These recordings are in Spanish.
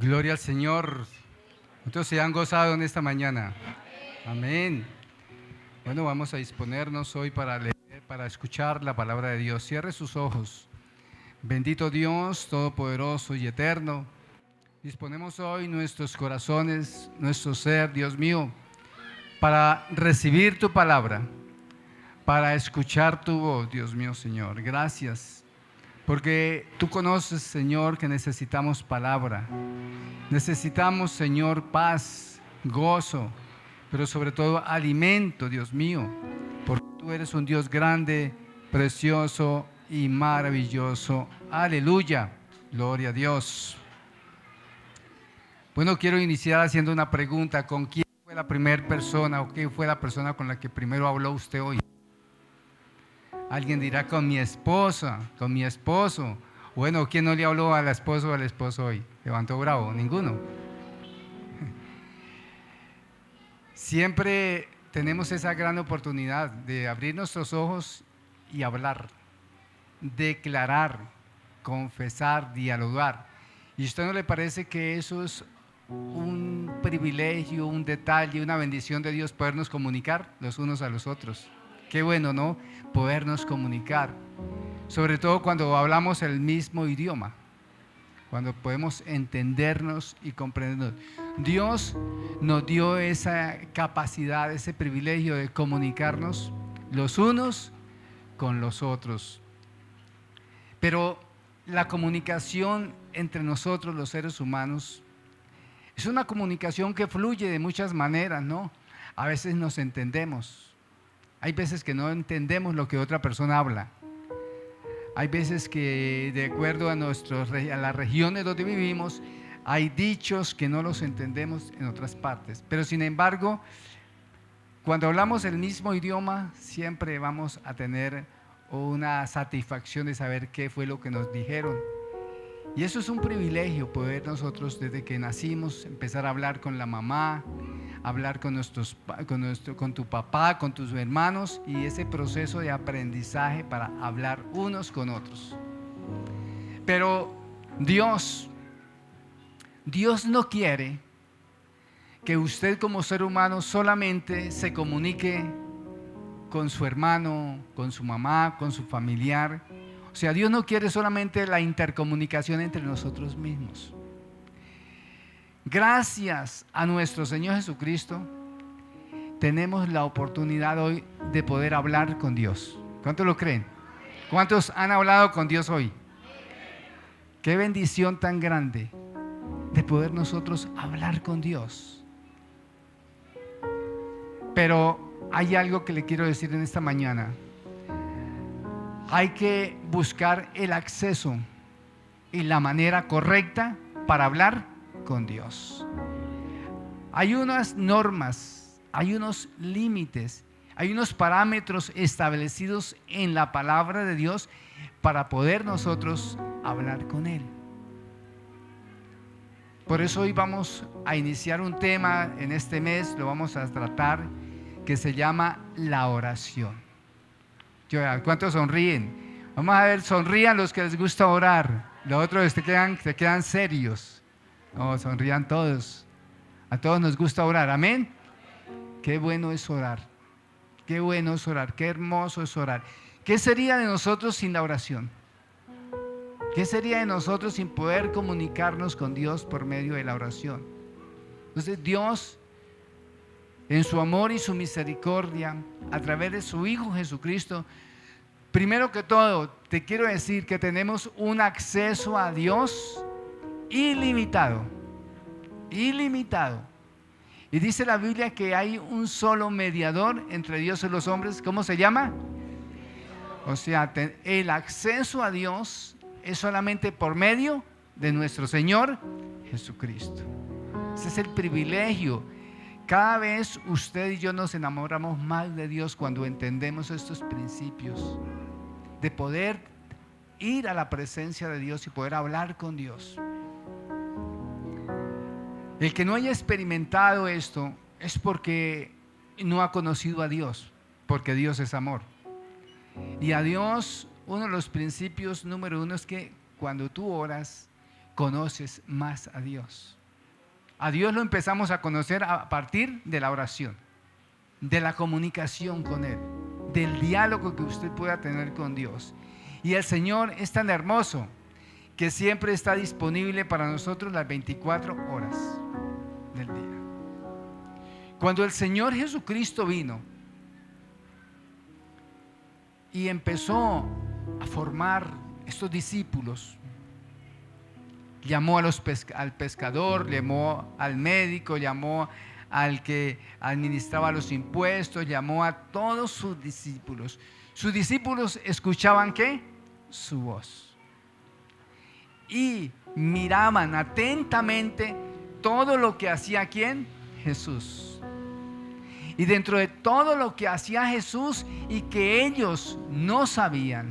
Gloria al Señor. ¿Cuántos se han gozado en esta mañana? Amén. Bueno, vamos a disponernos hoy para leer, para escuchar la palabra de Dios. Cierre sus ojos. Bendito Dios, todopoderoso y eterno. Disponemos hoy nuestros corazones, nuestro ser, Dios mío, para recibir tu palabra, para escuchar tu voz, Dios mío, Señor. Gracias, porque tú conoces, Señor, que necesitamos palabra. Necesitamos, Señor, paz, gozo, pero sobre todo alimento, Dios mío, porque tú eres un Dios grande, precioso y maravilloso. Aleluya, gloria a Dios. Bueno, quiero iniciar haciendo una pregunta. ¿Con quién fue la primera persona o quién fue la persona con la que primero habló usted hoy? Alguien dirá, con mi esposa, con mi esposo. Bueno, ¿quién no le habló a la esposa o al esposo hoy? ¿Levantó bravo? Ninguno. Siempre tenemos esa gran oportunidad de abrir nuestros ojos y hablar, declarar, confesar, dialogar. ¿Y a usted no le parece que eso es un privilegio, un detalle, una bendición de Dios, podernos comunicar los unos a los otros? Qué bueno, ¿no? Podernos comunicar, sobre todo cuando hablamos el mismo idioma, cuando podemos entendernos y comprendernos. Dios nos dio esa capacidad, ese privilegio de comunicarnos los unos con los otros. Pero la comunicación entre nosotros, los seres humanos, es una comunicación que fluye de muchas maneras, ¿no? A veces nos entendemos. Hay veces que no entendemos lo que otra persona habla. Hay veces que, de acuerdo a las regiones donde vivimos, hay dichos que no los entendemos en otras partes. Pero sin embargo, cuando hablamos el mismo idioma, siempre vamos a tener una satisfacción de saber qué fue lo que nos dijeron. Y eso es un privilegio, poder nosotros desde que nacimos empezar a hablar con la mamá, hablar con tu papá, con tus hermanos, y ese proceso de aprendizaje para hablar unos con otros. Pero Dios no quiere que usted como ser humano solamente se comunique con su hermano, con su mamá, con su familiar. O sea, Dios no quiere solamente la intercomunicación entre nosotros mismos. Gracias a nuestro Señor Jesucristo, tenemos la oportunidad hoy de poder hablar con Dios. ¿Cuántos lo creen? ¿Cuántos han hablado con Dios hoy? Qué bendición tan grande de poder nosotros hablar con Dios. Pero hay algo que le quiero decir en esta mañana. Hay que buscar el acceso y la manera correcta para hablar con Dios. Hay unas normas, hay unos límites, hay unos parámetros establecidos en la palabra de Dios para poder nosotros hablar con Él. Por eso hoy vamos a iniciar un tema en este mes, lo vamos a tratar, que se llama la oración. ¿Cuántos sonríen? Vamos a ver, sonrían los que les gusta orar. Los otros se quedan serios. No, sonrían todos. A todos nos gusta orar, amén. Qué bueno es orar. Qué bueno es orar, qué hermoso es orar. ¿Qué sería de nosotros sin la oración? ¿Qué sería de nosotros sin poder comunicarnos con Dios por medio de la oración? Entonces Dios, en su amor y su misericordia, a través de su Hijo Jesucristo, primero que todo, te quiero decir que tenemos un acceso a Dios ilimitado. Ilimitado. Y dice la Biblia que hay un solo mediador entre Dios y los hombres. ¿Cómo se llama? O sea, el acceso a Dios es solamente por medio de nuestro Señor Jesucristo. Ese es el privilegio. Cada vez usted y yo nos enamoramos más de Dios cuando entendemos estos principios de poder ir a la presencia de Dios y poder hablar con Dios. El que no haya experimentado esto es porque no ha conocido a Dios, porque Dios es amor. Y a Dios, uno de los principios número uno es que cuando tú oras, conoces más a Dios. A Dios lo empezamos a conocer a partir de la oración, de la comunicación con Él, del diálogo que usted pueda tener con Dios. Y el Señor es tan hermoso que siempre está disponible para nosotros las 24 horas del día. Cuando el Señor Jesucristo vino y empezó a formar estos discípulos, llamó al pescador, llamó al médico, llamó al que administraba los impuestos, llamó a todos sus discípulos. Sus discípulos escuchaban ¿qué? Su voz. Y miraban atentamente todo lo que hacía ¿quién? Jesús. Y dentro de todo lo que hacía Jesús y que ellos no sabían,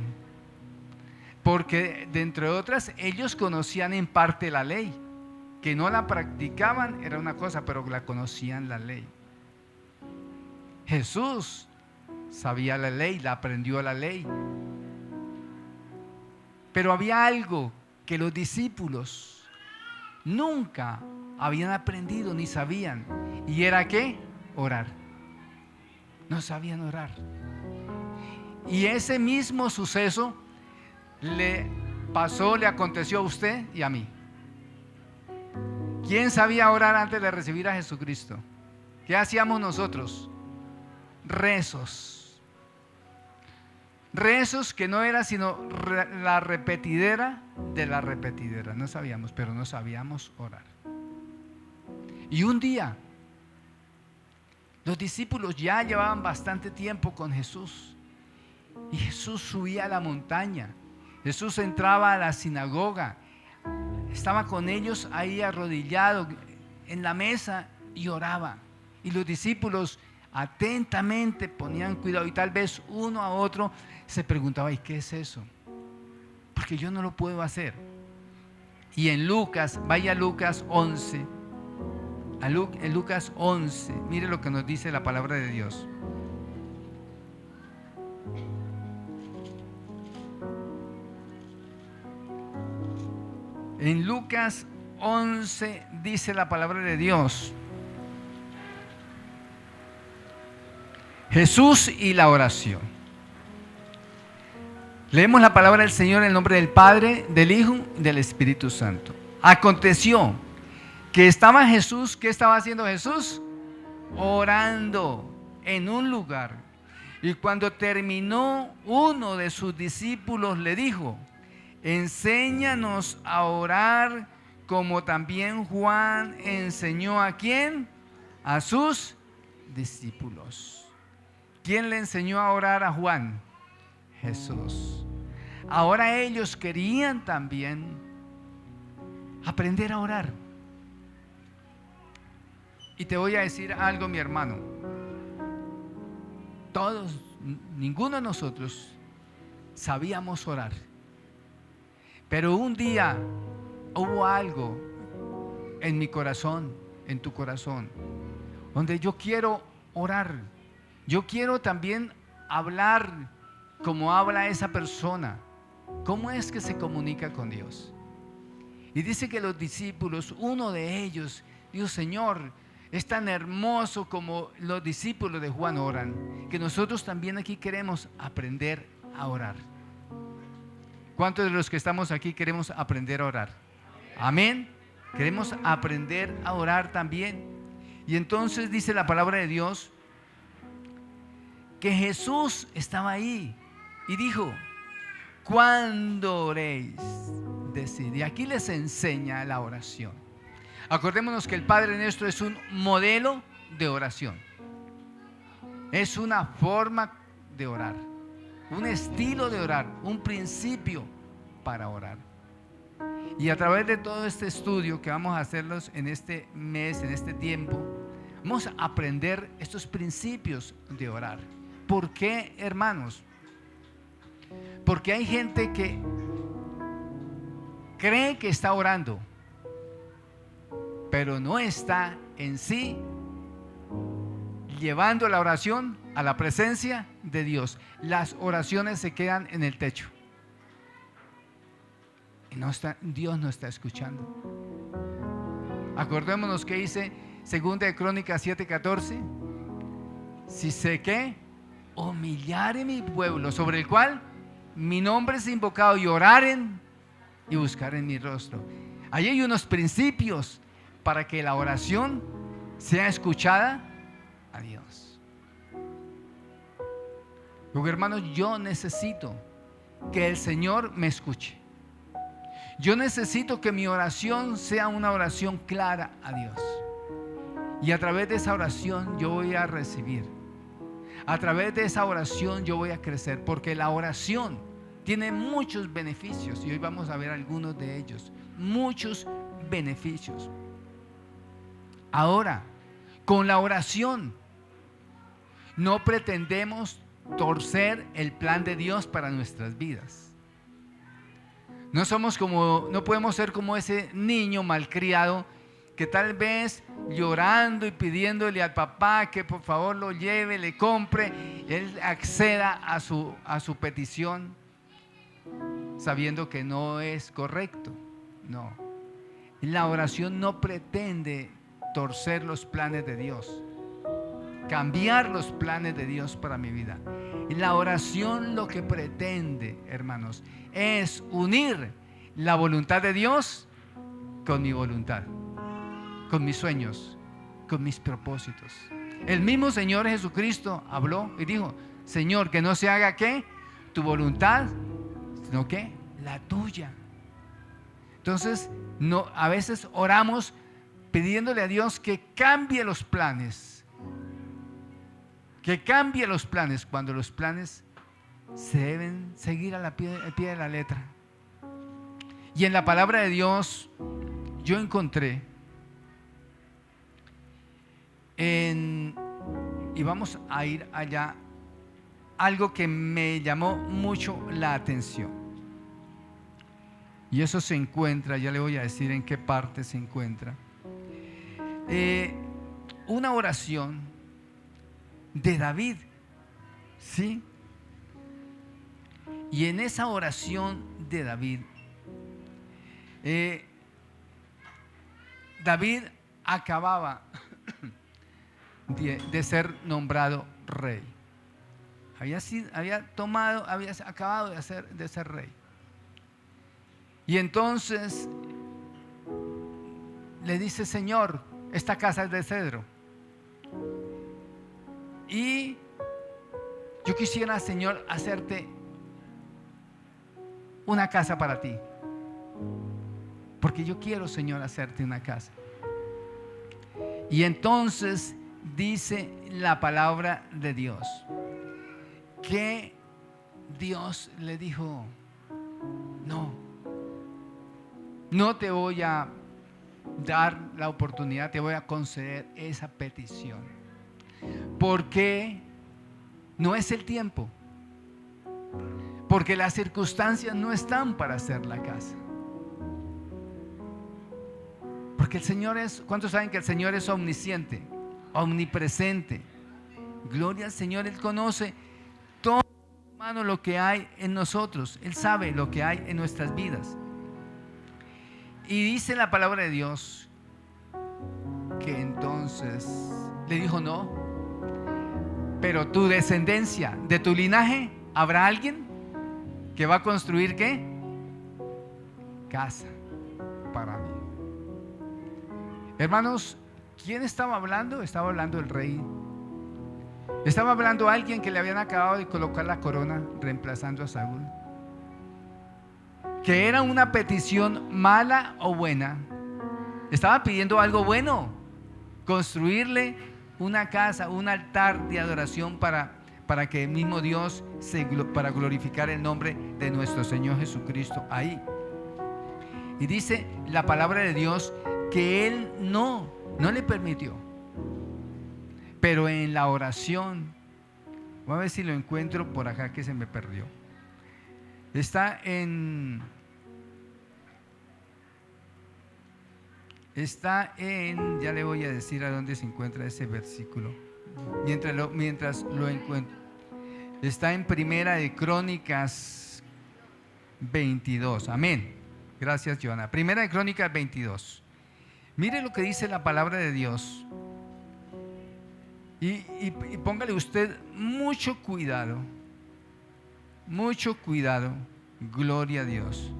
porque dentro de otras ellos conocían en parte la ley, que no la practicaban era una cosa, pero la conocían la ley. Jesús sabía la ley, la aprendió la ley, pero había algo que los discípulos nunca habían aprendido ni sabían, y era ¿qué? Orar. No sabían orar. Y ese mismo suceso le aconteció a usted y a mí. ¿Quién sabía orar antes de recibir a Jesucristo? ¿Qué hacíamos nosotros? Rezos. Rezos que no era sino la repetidera de la repetidera. No sabíamos, pero no sabíamos orar. Y un día, los discípulos ya llevaban bastante tiempo con Jesús. Y Jesús subía a la montaña. Jesús entraba a la sinagoga. Estaba con ellos ahí arrodillado en la mesa y oraba. Y los discípulos atentamente ponían cuidado. Y tal vez uno a otro se preguntaba: ¿y qué es eso? Porque yo no lo puedo hacer. Y en Lucas, vaya a Lucas 11. En Lucas 11, mire lo que nos dice la palabra de Dios. En Lucas 11 dice la palabra de Dios: Jesús y la oración. Leemos la palabra del Señor en el nombre del Padre, del Hijo y del Espíritu Santo. Aconteció que estaba Jesús. ¿Qué estaba haciendo Jesús? Orando en un lugar. Y cuando terminó, uno de sus discípulos le dijo: enséñanos a orar como también Juan enseñó ¿a quién? A sus discípulos. ¿Quién le enseñó a orar a Juan? Jesús. Ahora ellos querían también aprender a orar. Y te voy a decir algo, mi hermano. Todos, ninguno de nosotros sabíamos orar. Pero un día hubo algo en mi corazón, en tu corazón, donde yo quiero orar. Yo quiero también hablar como habla esa persona. ¿Cómo es que se comunica con Dios? Y dice que los discípulos, uno de ellos, dijo: Señor, es tan hermoso como los discípulos de Juan oran, que nosotros también aquí queremos aprender a orar. ¿Cuántos de los que estamos aquí queremos aprender a orar? Amén. Queremos aprender a orar también. Y entonces dice la palabra de Dios que Jesús estaba ahí y dijo: cuando oréis, decid. Y aquí les enseña la oración. Acordémonos que el Padre Nuestro es un modelo de oración. Es una forma de orar, un estilo de orar, un principio para orar. Y a través de todo este estudio que vamos a hacerlos en este mes, en este tiempo, vamos a aprender estos principios de orar. ¿Por qué, hermanos? Porque hay gente que cree que está orando, pero no está en sí llevando la oración a la presencia de Dios. Las oraciones se quedan en el techo. Dios no está escuchando. Acordémonos que dice 2 de Crónicas 7:14. Si sé que humillare mi pueblo, sobre el cual mi nombre es invocado, y oraren y buscaren mi rostro. Ahí hay unos principios para que la oración sea escuchada a Dios. Luego, hermanos, yo necesito que el Señor me escuche. Yo necesito que mi oración sea una oración clara a Dios. Y a través de esa oración yo voy a recibir. A través de esa oración yo voy a crecer, porque la oración tiene muchos beneficios y hoy vamos a ver algunos de ellos. Muchos beneficios. Ahora, con la oración no pretendemos torcer el plan de Dios para nuestras vidas. No podemos ser como ese niño malcriado que tal vez llorando y pidiéndole al papá que por favor lo lleve, le compre, él acceda a su petición, sabiendo que no es correcto. No, la oración no pretende torcer los planes de Dios, cambiar los planes de Dios para mi vida. La oración lo que pretende, hermanos, es unir la voluntad de Dios con mi voluntad, con mis sueños, con mis propósitos. El mismo Señor Jesucristo habló y dijo: Señor, que no se haga ¿qué? Tu voluntad, sino ¿qué? La tuya. Entonces, a veces oramos pidiéndole a Dios que cambie los planes. Que cambie los planes cuando los planes se deben seguir al pie de la letra. Y en la palabra de Dios yo encontré y vamos a ir allá, algo que me llamó mucho la atención. Y eso se encuentra, ya le voy a decir en qué parte se encuentra. Una oración de David, ¿sí? Y en esa oración de David, David acababa de ser nombrado rey. Había acabado de ser rey. Y entonces le dice: Señor, esta casa es de cedro. Y yo quisiera, Señor, hacerte una casa para ti. Porque yo quiero, Señor, hacerte una casa. Y entonces dice la palabra de Dios que Dios le dijo: no te voy a dar la oportunidad, te voy a conceder esa petición, porque no es el tiempo, porque las circunstancias no están para hacer la casa. Porque el Señor ¿cuántos saben que el Señor es omnisciente, omnipresente? Gloria al Señor, Él conoce todo, hermano, lo que hay en nosotros. Él sabe lo que hay en nuestras vidas. Y dice la palabra de Dios que entonces le dijo: no, pero tu descendencia, de tu linaje, habrá alguien que va a construir ¿qué? Casa para mí. Hermanos, ¿quién estaba hablando? Estaba hablando el rey. Estaba hablando alguien que le habían acabado de colocar la corona, reemplazando a Saúl. Que era una petición mala o buena. Estaba pidiendo algo bueno: construirle una casa, un altar de adoración para que el mismo Dios, para glorificar el nombre de nuestro Señor Jesucristo ahí. Y dice la palabra de Dios que Él no le permitió. Pero en la oración, voy a ver si lo encuentro por acá, que se me perdió. Está en, ya le voy a decir a dónde se encuentra ese versículo, mientras lo encuentro. Está en Primera de Crónicas 22, amén. Gracias, Joana. Primera de Crónicas 22. Mire lo que dice la palabra de Dios. Y póngale usted mucho cuidado. Mucho cuidado. Gloria a Dios.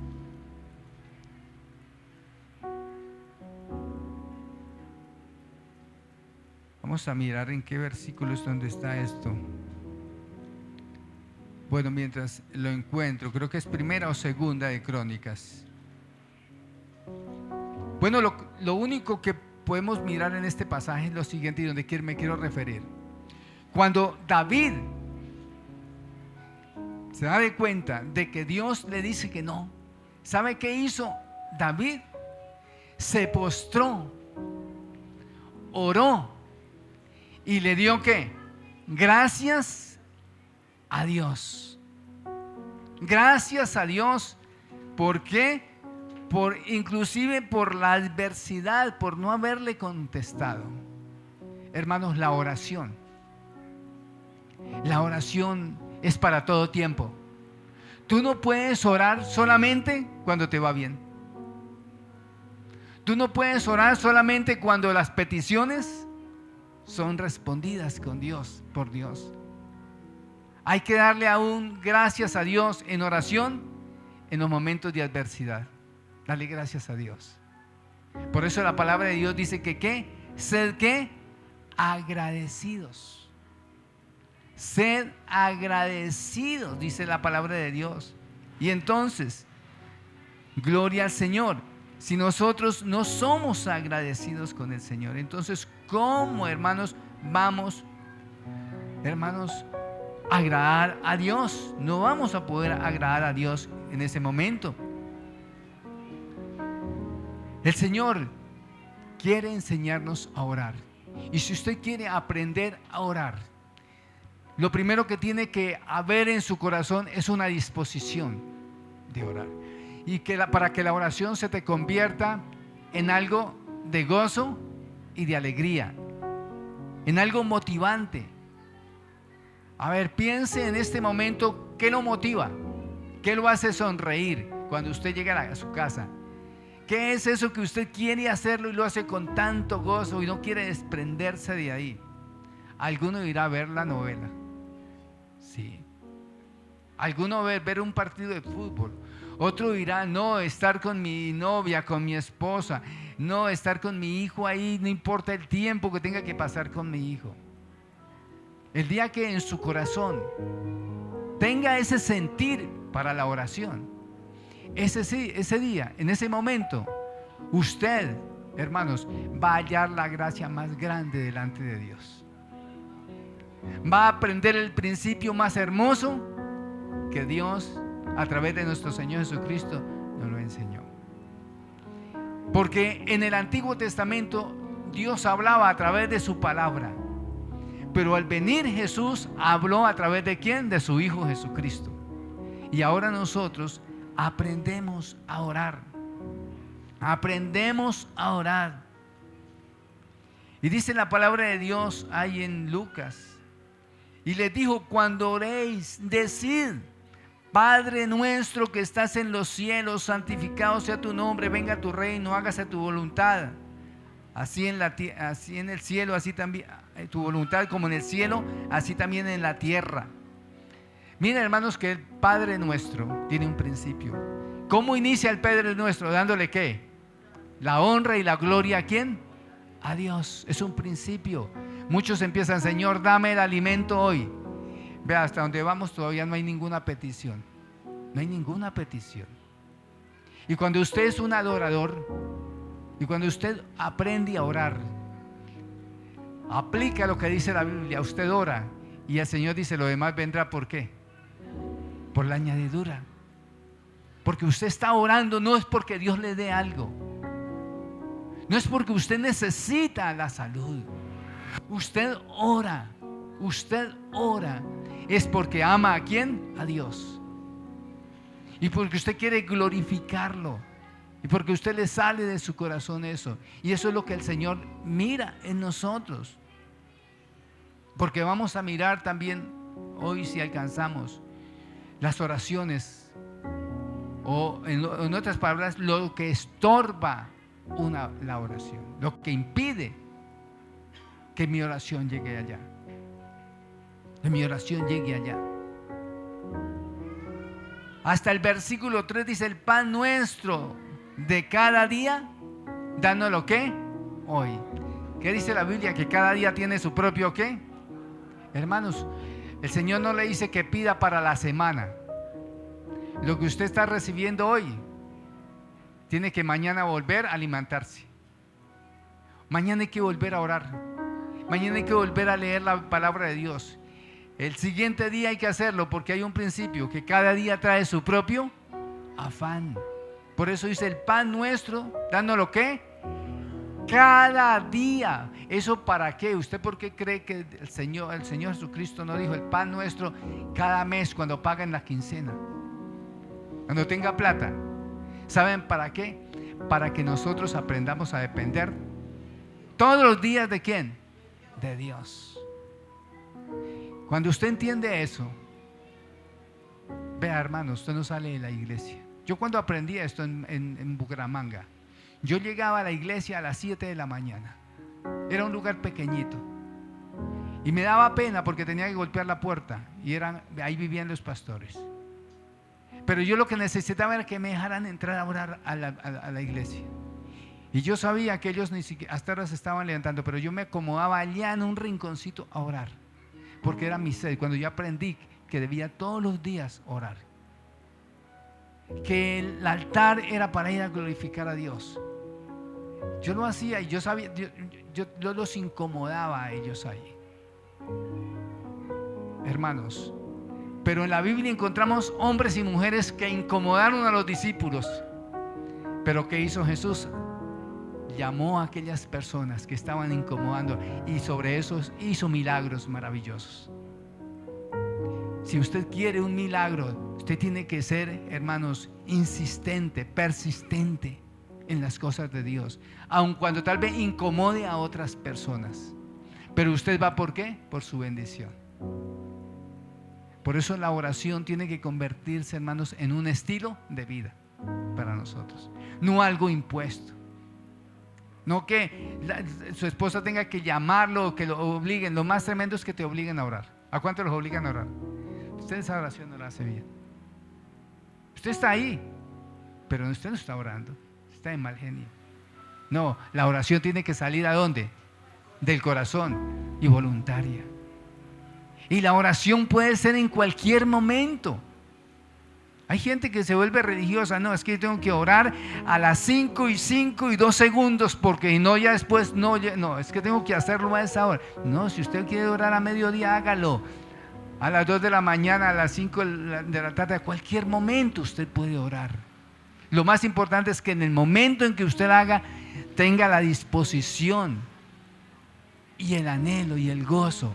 Vamos a mirar en qué versículo es donde está esto. Bueno, mientras lo encuentro, creo que es primera o segunda de Crónicas. Bueno, lo único que podemos mirar en este pasaje es lo siguiente y donde me quiero referir. Cuando David se da de cuenta de que Dios le dice que no, ¿sabe qué hizo David? Se postró, oró y le dio ¿qué? Gracias a Dios. Gracias a Dios. ¿Por qué? Inclusive por la adversidad, por no haberle contestado. Hermanos, la oración es para todo tiempo. Tú no puedes orar solamente cuando te va bien. Tú no puedes orar solamente cuando las peticiones son respondidas con Dios, por Dios. Hay que darle aún gracias a Dios en oración en los momentos de adversidad. Dale gracias a Dios. Por eso la palabra de Dios dice que ¿qué? Sed ¿qué? Agradecidos. Sed agradecidos, dice la palabra de Dios. Y entonces, gloria al Señor. Si nosotros no somos agradecidos con el Señor, entonces ¿cómo, hermanos, vamos, hermanos, a agradar a Dios? No vamos a poder agradar a Dios en ese momento. El Señor quiere enseñarnos a orar. Y si usted quiere aprender a orar, lo primero que tiene que haber en su corazón es una disposición de orar. Y para que la oración se te convierta en algo de gozo y de alegría, en algo motivante. A ver, piense en este momento, ¿qué lo motiva? ¿Qué lo hace sonreír cuando usted llega a su casa? ¿Qué es eso que usted quiere hacerlo y lo hace con tanto gozo y no quiere desprenderse de ahí? Alguno irá a ver la novela. Sí. Alguno ver un partido de fútbol. Otro irá, no, estar con mi novia, con mi esposa. No, estar con mi hijo ahí, no importa el tiempo que tenga que pasar con mi hijo. El día que en su corazón tenga ese sentir para la oración, ese día, en ese momento, usted, hermanos, va a hallar la gracia más grande delante de Dios. Va a aprender el principio más hermoso que Dios, a través de nuestro Señor Jesucristo, nos lo enseñó. Porque en el Antiguo Testamento Dios hablaba a través de su palabra, pero al venir Jesús habló a través de ¿quién? De su Hijo Jesucristo. Y ahora nosotros aprendemos a orar. Aprendemos a orar. Y dice la palabra de Dios ahí en Lucas. Y les dijo: cuando oréis, decid: Padre nuestro que estás en los cielos, santificado sea tu nombre, venga tu reino, hágase tu voluntad. Así en el cielo, así también, tu voluntad como en el cielo, así también en la tierra. Miren, hermanos, que el Padre nuestro tiene un principio. ¿Cómo inicia el Padre nuestro? Dándole ¿qué? La honra y la gloria ¿a quién? A Dios. Es un principio. Muchos empiezan: Señor, dame el alimento hoy. Vea, hasta donde vamos todavía no hay ninguna petición. No hay ninguna petición. Y cuando usted es un adorador, y cuando usted aprende a orar, aplica lo que dice la Biblia, usted ora y el Señor dice: lo demás vendrá. ¿Por qué? Por la añadidura. Porque usted está orando, no es porque Dios le dé algo, no es porque usted necesita la salud. Usted ora es porque ama ¿a quién? A Dios. Y porque usted quiere glorificarlo, y porque usted le sale de su corazón eso. Y eso es lo que el Señor mira en nosotros. Porque vamos a mirar también hoy, si alcanzamos, las oraciones O en otras palabras, lo que estorba la oración, lo que impide que mi oración llegue allá, que mi oración llegue allá. Hasta el versículo 3 dice: el pan nuestro de cada día, dándolo ¿qué? Hoy. ¿Qué dice la Biblia? Que cada día tiene su propio ¿qué? Hermanos, el Señor no le dice que pida para la semana. Lo que usted está recibiendo hoy, tiene que mañana volver a alimentarse. Mañana hay que volver a orar. Mañana hay que volver a leer la palabra de Dios. El siguiente día hay que hacerlo, porque hay un principio, que cada día trae su propio afán. Por eso dice: el pan nuestro, dándolo ¿qué? Cada día. ¿Eso para qué? ¿Usted por qué cree que el Señor Jesucristo no dijo el pan nuestro cada mes cuando paguen la quincena? Cuando tenga plata. ¿Saben para qué? Para que nosotros aprendamos a depender todos los días ¿de quién? De Dios. Cuando usted entiende eso, vea, hermano, usted no sale de la iglesia. Yo cuando aprendí esto en Bucaramanga, yo llegaba a la iglesia a las 7 de la mañana. Era un lugar pequeñito. Y me daba pena porque tenía que golpear la puerta. Y ahí vivían los pastores. Pero yo lo que necesitaba era que me dejaran entrar a orar a la iglesia. Y yo sabía que ellos ni siquiera hasta ahora se estaban levantando, pero yo me acomodaba allá en un rinconcito a orar. Porque era mi sed. Cuando yo aprendí que debía todos los días orar. Que el altar era para ir a glorificar a Dios. Yo lo hacía y yo sabía, yo los incomodaba a ellos ahí. Hermanos, pero en la Biblia encontramos hombres y mujeres que incomodaron a los discípulos. Pero ¿qué hizo Jesús? Llamó a aquellas personas que estaban incomodando y sobre eso hizo milagros maravillosos. Si usted quiere un milagro, usted tiene que ser, hermanos, insistente, persistente en las cosas de Dios, aun cuando tal vez incomode a otras personas. Pero usted va ¿por qué? Por su bendición. Por eso la oración tiene que convertirse, hermanos, en un estilo de vida para nosotros, no algo impuesto. No que su esposa tenga que llamarlo o que lo obliguen. Lo más tremendo es que te obliguen a orar. ¿A cuánto los obligan a orar? Usted esa oración no la hace bien. Usted está ahí, pero usted no está orando. Está en mal genio. No, la oración tiene que salir ¿a dónde? Del corazón y voluntaria. Y la oración puede ser en cualquier momento. Hay gente que se vuelve religiosa. No, es que yo tengo que orar a las 5 y 2 segundos porque no, ya después no, es que tengo que hacerlo a esa hora. No, si usted quiere orar a mediodía, hágalo. A las 2 de la mañana, a las 5 de la tarde, a cualquier momento usted puede orar. Lo más importante es que en el momento en que usted haga, tenga la disposición y el anhelo y el gozo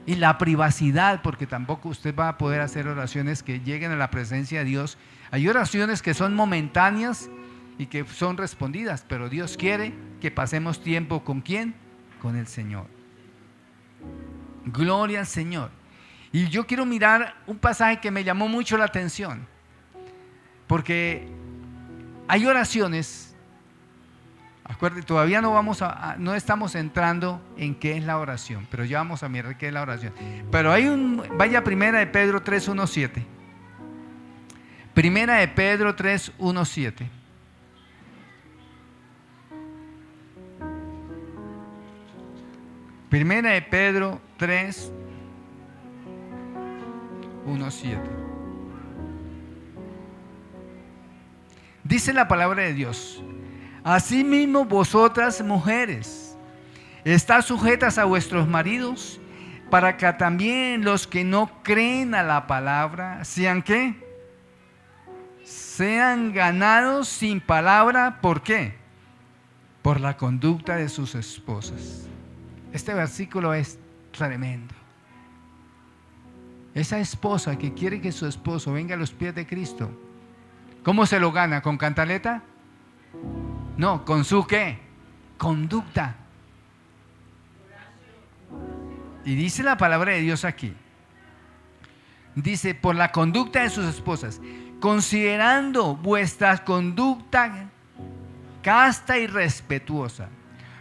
y la privacidad, porque tampoco usted va a poder hacer oraciones que lleguen a la presencia de Dios. Hay oraciones que son momentáneas y que son respondidas, pero Dios quiere que pasemos tiempo ¿con quién? Con el Señor. Gloria al Señor. Y yo quiero mirar un pasaje que me llamó mucho la atención, porque hay oraciones. Acuérdense, todavía no estamos entrando en qué es la oración, pero ya vamos a mirar qué es la oración. Pero vaya a Primera de Pedro 3:1-7. Primera de Pedro 3:1-7. Primera de Pedro 3:1-7. Dice la palabra de Dios: asimismo vosotras mujeres, estad sujetas a vuestros maridos, para que también los que no creen a la palabra sean ¿qué? Sean ganados sin palabra. ¿Por qué? Por la conducta de sus esposas. Este versículo es tremendo. Esa esposa que quiere que su esposo venga a los pies de Cristo, ¿cómo se lo gana? ¿Con cantaleta? No, con su ¿qué? Conducta. Y dice la palabra de Dios aquí. Dice, por la conducta de sus esposas. considerando vuestra conducta casta y respetuosa.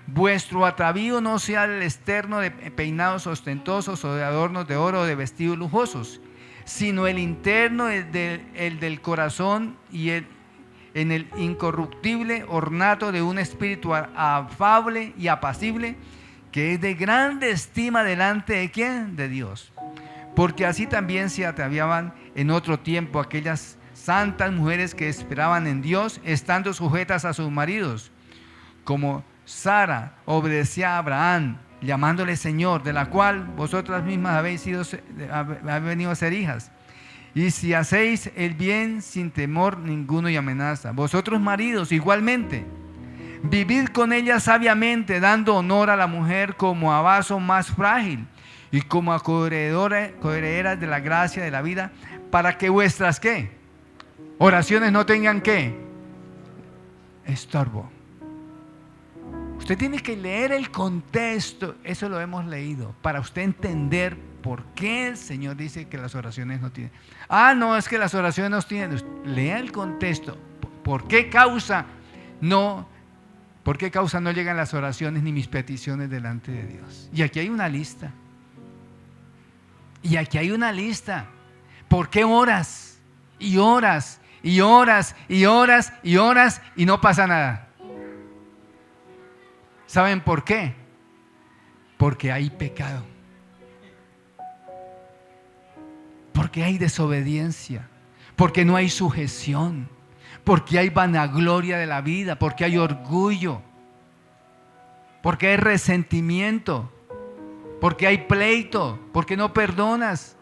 Vuestro atavío no sea el externo de peinados ostentosos o de adornos de oro o de vestidos lujosos, sino el interno, el del corazón y en el incorruptible ornato de un espíritu afable y apacible, que es de grande estima delante de ¿quién? De Dios. Porque así también se ataviaban en otro tiempo aquellas santas mujeres que esperaban en Dios, estando sujetas a sus maridos, como Sara obedecía a Abraham, llamándole Señor, de la cual vosotras mismas habéis venido a ser hijas. Y si hacéis el bien sin temor ninguno y amenaza. Vosotros maridos igualmente, vivid con ella sabiamente, dando honor a la mujer como a vaso más frágil y como a coherederas de la gracia de la vida, para que vuestras ¿qué? Oraciones no tengan ¿qué? Estorbo. Usted tiene que leer el contexto, eso lo hemos leído, para usted entender por qué el Señor dice que las oraciones no tienen. No, es que las oraciones no tienen. Lea el contexto. ¿Por qué causa no llegan las oraciones ni mis peticiones delante de Dios? Y aquí hay una lista. ¿Por qué oras? Y oras, y oras, y oras, y oras, y no pasa nada. ¿Saben por qué? Porque hay pecado. Porque hay desobediencia. Porque no hay sujeción. Porque hay vanagloria de la vida. Porque hay orgullo. Porque hay resentimiento. Porque hay pleito. Porque no perdonas.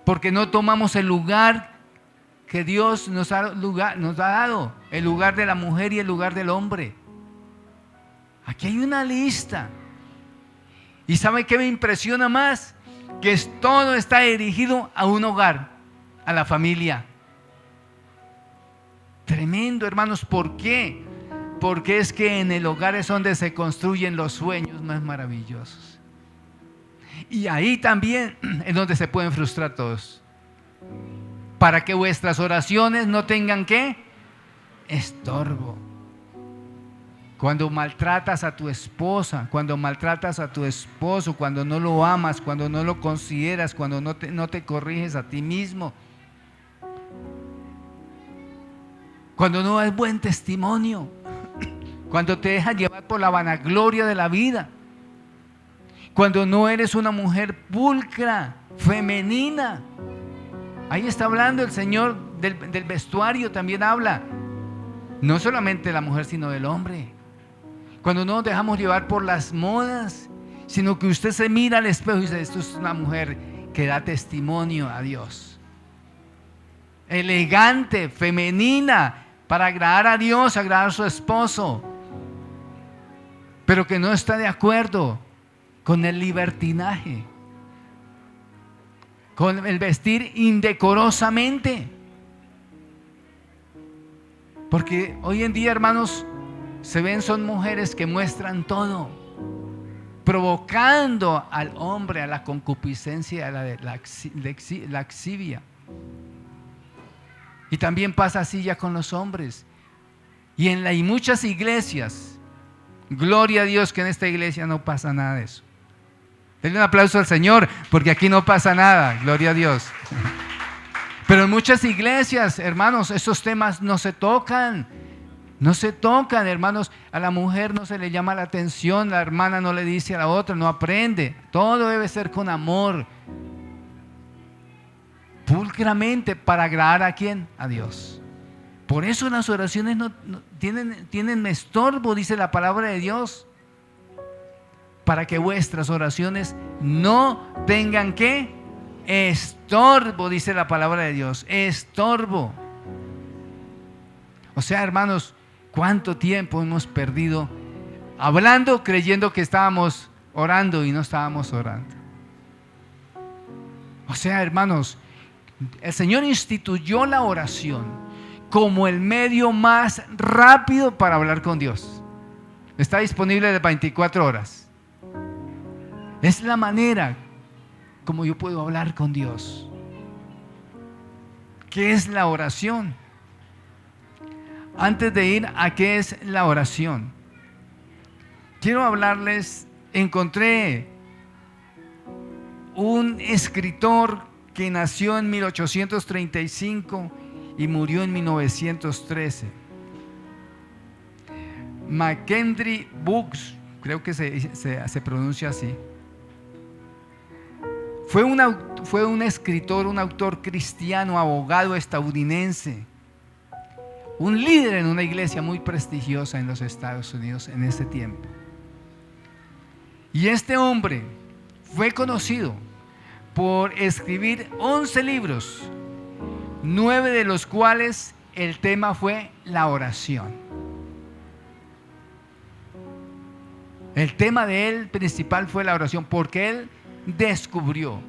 Porque no tomamos el lugar que Dios nos ha dado. El lugar de la mujer y el lugar del hombre. Aquí hay una lista. ¿Y sabe qué me impresiona más? Que todo está dirigido a un hogar, a la familia. Tremendo, hermanos. ¿Por qué? Porque es que en el hogar es donde se construyen los sueños más maravillosos. Y ahí también es donde se pueden frustrar todos. Para que vuestras oraciones no tengan ¿qué? Estorbo. Cuando maltratas a tu esposa, cuando maltratas a tu esposo, cuando no lo amas, cuando no lo consideras, cuando no te corriges a ti mismo, cuando no das buen testimonio, cuando te dejas llevar por la vanagloria de la vida, cuando no eres una mujer pulcra, femenina. Ahí está hablando el Señor del vestuario, también habla. No solamente de la mujer, sino del hombre. Cuando no nos dejamos llevar por las modas, sino que usted se mira al espejo y dice: esto es una mujer que da testimonio a Dios. Elegante, femenina, para agradar a Dios, agradar a su esposo, pero que no está de acuerdo con el libertinaje, con el vestir indecorosamente. Porque hoy en día, hermanos, son mujeres que muestran todo, provocando al hombre a la concupiscencia, a la laxivia. Y también pasa así ya con los hombres. Y en muchas iglesias, gloria a Dios que en esta iglesia no pasa nada de eso. Denle un aplauso al Señor, porque aquí no pasa nada, gloria a Dios. Pero en muchas iglesias, hermanos, esos temas no se tocan. No se tocan, hermanos. A la mujer no se le llama la atención, la hermana no le dice a la otra, no aprende. Todo debe ser con amor, pulcramente, para agradar ¿a quién? A Dios. Por eso las oraciones no tienen estorbo, dice la palabra de Dios. Para que vuestras oraciones no tengan ¿qué? Estorbo, dice la palabra de Dios. Estorbo. O sea, hermanos, ¿cuánto tiempo hemos perdido hablando, creyendo que estábamos orando y no estábamos orando? O sea, hermanos, el Señor instituyó la oración como el medio más rápido para hablar con Dios. Está disponible de 24 horas. Es la manera como yo puedo hablar con Dios. ¿Qué es la oración? Antes de ir a qué es la oración, quiero hablarles, encontré un escritor que nació en 1835 y murió en 1913. Mackenzie Brooks, creo que se pronuncia así. Fue un escritor, un autor cristiano, abogado estadounidense, un líder en una iglesia muy prestigiosa en los Estados Unidos en ese tiempo. Y este hombre fue conocido por escribir 11 libros, 9 de los cuales el tema fue la oración. El tema de él principal fue la oración, porque él descubrió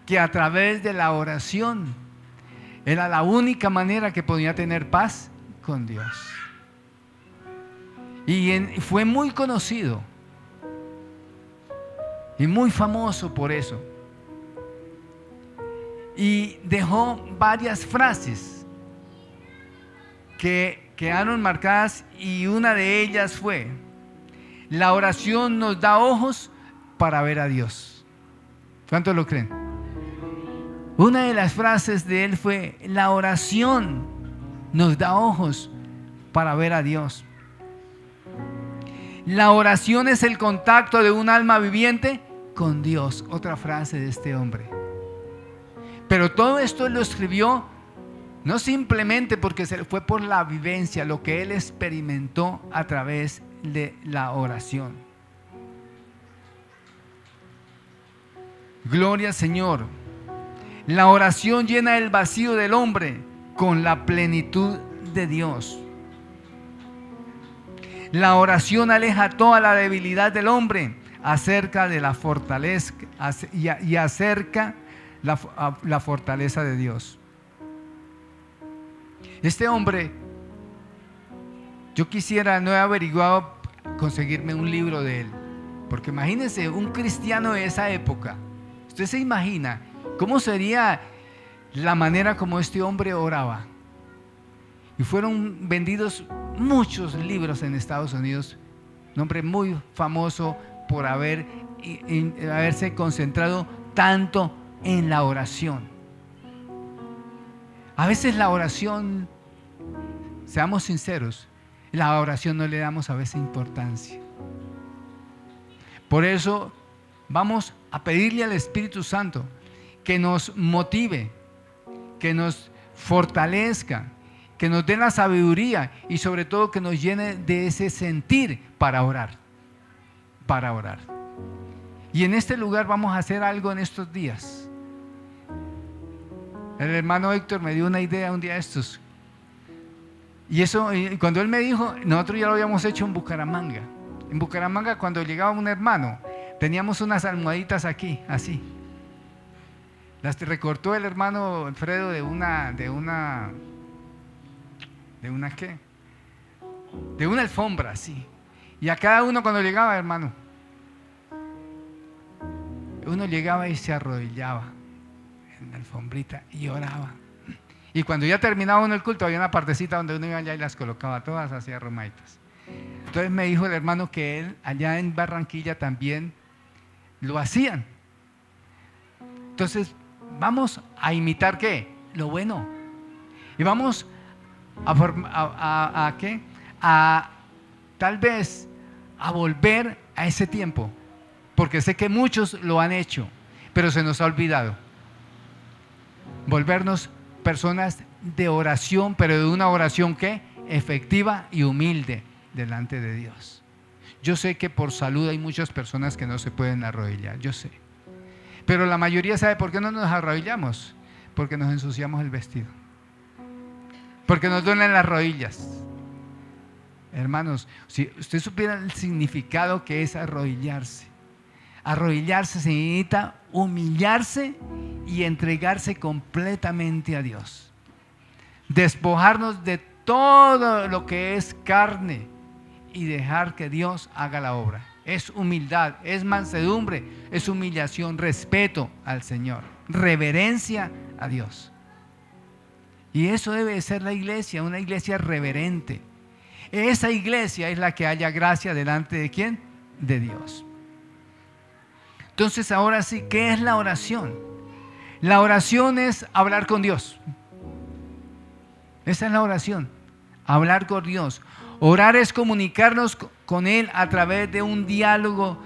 que a través de la oración era la única manera que podía tener paz con Dios. Y fue muy conocido y muy famoso por eso. Y dejó varias frases que quedaron marcadas, y una de ellas fue: la oración nos da ojos para ver a Dios. ¿Cuántos lo creen? Una de las frases de él fue: la oración nos da ojos para ver a Dios. La oración es el contacto de un alma viviente con Dios. Otra frase de este hombre. Pero todo esto él lo escribió no simplemente porque fue por la vivencia, lo que él experimentó a través de la oración. Gloria al Señor. La oración llena el vacío del hombre con la plenitud de Dios. La oración aleja toda la debilidad del hombre acerca de la fortaleza y acerca la fortaleza de Dios. Este hombre, yo quisiera, no he averiguado, conseguirme un libro de él, porque imagínense un cristiano de esa época. Usted se imagina cómo sería la manera como este hombre oraba. Y fueron vendidos muchos libros en Estados Unidos. Un hombre muy famoso por haberse concentrado tanto en la oración. A veces la oración, seamos sinceros, la oración no le damos a veces importancia. Por eso vamos a pedirle al Espíritu Santo que nos motive, que nos fortalezca, que nos dé la sabiduría y sobre todo que nos llene de ese sentir para orar. Para orar. Y en este lugar vamos a hacer algo en estos días. El hermano Héctor me dio una idea un día de estos. Y cuando él me dijo, nosotros ya lo habíamos hecho en Bucaramanga. En Bucaramanga, cuando llegaba un hermano, teníamos unas almohaditas aquí, así. Las recortó el hermano Alfredo de una ¿qué? De una alfombra, así. Y a cada uno cuando llegaba, hermano, uno llegaba y se arrodillaba en la alfombrita y oraba. Y cuando ya terminaba uno el culto, había una partecita donde uno iba allá y las colocaba todas así arrumaditas. Entonces me dijo el hermano que él allá en Barranquilla también lo hacían. Entonces vamos a imitar ¿qué? Lo bueno. Y vamos a ¿qué? A tal vez a volver a ese tiempo, porque sé que muchos lo han hecho, pero se nos ha olvidado. Volvernos personas de oración, pero de una oración ¿qué? Efectiva y humilde delante de Dios. Yo sé que por salud hay muchas personas que no se pueden arrodillar, yo sé. Pero la mayoría sabe por qué no nos arrodillamos, porque nos ensuciamos el vestido, porque nos duelen las rodillas. Hermanos, si usted supiera el significado que es arrodillarse. Arrodillarse significa humillarse y entregarse completamente a Dios. Despojarnos de todo lo que es carne y dejar que Dios haga la obra. Es humildad, es mansedumbre, es humillación, respeto al Señor, reverencia a Dios. Y eso debe ser la iglesia, una iglesia reverente. Esa iglesia es la que haya gracia delante de ¿quién? De Dios. Entonces ahora sí, ¿qué es la oración? La oración es hablar con Dios. Esa es la oración, hablar con Dios. Orar es comunicarnos con Él a través de un diálogo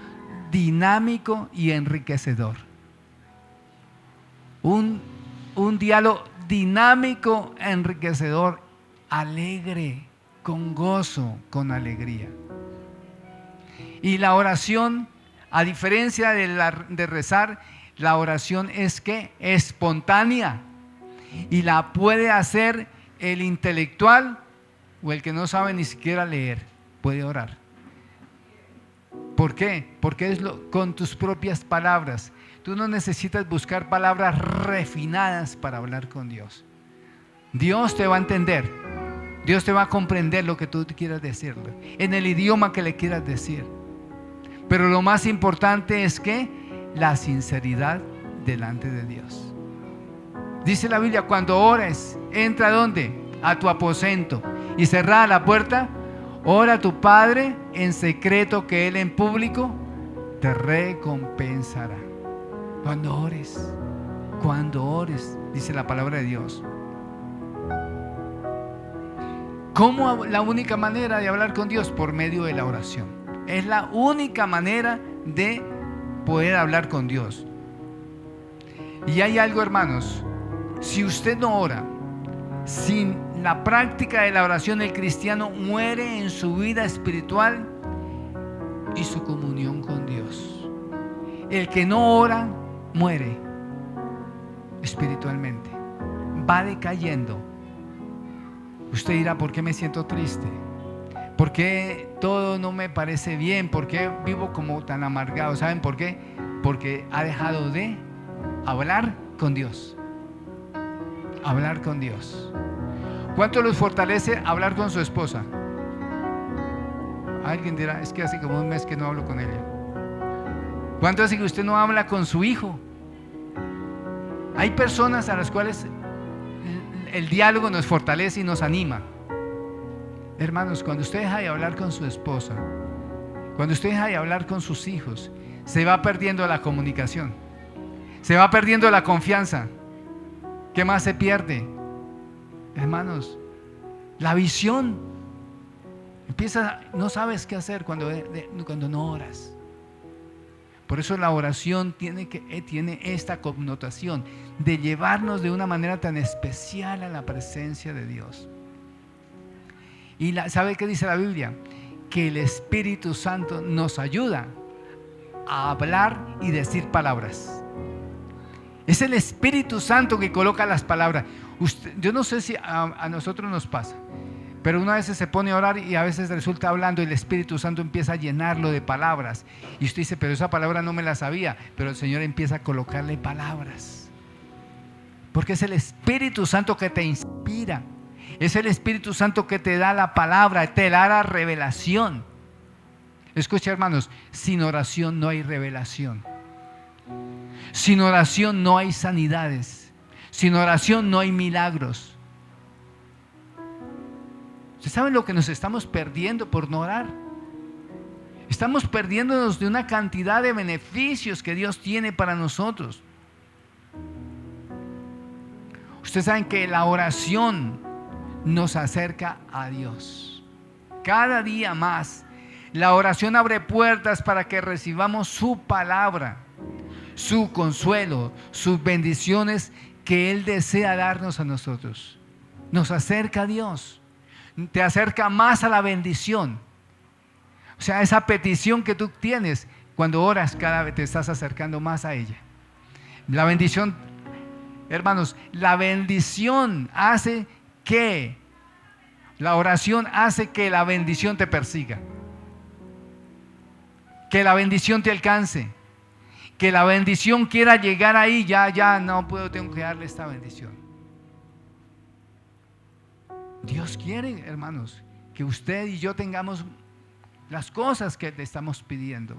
dinámico y enriquecedor. Un diálogo dinámico, enriquecedor, alegre, con gozo, con alegría. Y la oración, a diferencia de rezar, la oración es ¿qué? Espontánea. Y la puede hacer el intelectual o el que no sabe ni siquiera leer, puede orar. ¿Por qué? Porque es con tus propias palabras. Tú no necesitas buscar palabras refinadas para hablar con Dios. Dios te va a entender. Dios te va a comprender lo que tú quieras decirle, en el idioma que le quieras decir. Pero lo más importante es que la sinceridad delante de Dios. Dice la Biblia, cuando ores, entra ¿a dónde? A tu aposento y cerrada la puerta, ora a tu Padre en secreto, que Él en público te recompensará. Cuando ores, dice la palabra de Dios. ¿Cómo la única manera de hablar con Dios? Por medio de la oración. Es la única manera de poder hablar con Dios. Y hay algo, hermanos, si usted no ora, sin la práctica de la oración, el cristiano muere en su vida espiritual y su comunión con Dios. El que no ora, muere espiritualmente, va decayendo. Usted dirá, ¿por qué me siento triste? ¿Por qué todo no me parece bien? ¿Por qué vivo como tan amargado? ¿Saben por qué? Porque ha dejado de hablar con Dios. Hablar con Dios. ¿Cuánto los fortalece hablar con su esposa? Alguien dirá, es que hace como un mes que no hablo con ella. ¿Cuánto hace que usted no habla con su hijo? Hay personas a las cuales el diálogo nos fortalece y nos anima. Hermanos, cuando usted deja de hablar con su esposa, cuando usted deja de hablar con sus hijos, se va perdiendo la comunicación, se va perdiendo la confianza. ¿Qué más se pierde? Hermanos, la visión. No sabes qué hacer cuando no oras. Por eso la oración tiene esta connotación de llevarnos de una manera tan especial a la presencia de Dios. Y ¿sabe qué dice la Biblia? Que el Espíritu Santo nos ayuda a hablar y decir palabras. Es el Espíritu Santo que coloca las palabras. Yo no sé si a nosotros nos pasa, pero una vez se pone a orar y a veces resulta hablando y el Espíritu Santo empieza a llenarlo de palabras. Y usted dice, pero esa palabra no me la sabía. Pero el Señor empieza a colocarle palabras. Porque es el Espíritu Santo que te inspira. Es el Espíritu Santo que te da la palabra, te da la revelación. Escucha, hermanos, sin oración no hay revelación. Sin oración no hay sanidades. Sin oración no hay milagros. ¿Ustedes saben lo que nos estamos perdiendo por no orar? Estamos perdiéndonos de una cantidad de beneficios que Dios tiene para nosotros. Ustedes saben que la oración nos acerca a Dios. Cada día más. La oración abre puertas para que recibamos su palabra, su consuelo, sus bendiciones que Él desea darnos a nosotros. Nos acerca a Dios. Te acerca más a la bendición. O sea, esa petición que tú tienes, cuando oras, cada vez te estás acercando más a ella. La bendición, hermanos, la bendición hace que, la oración hace que la bendición te persiga, que la bendición te alcance, que la bendición quiera llegar ahí. Ya no puedo, tengo que darle esta bendición. Dios quiere, hermanos, que usted y yo tengamos las cosas que le estamos pidiendo.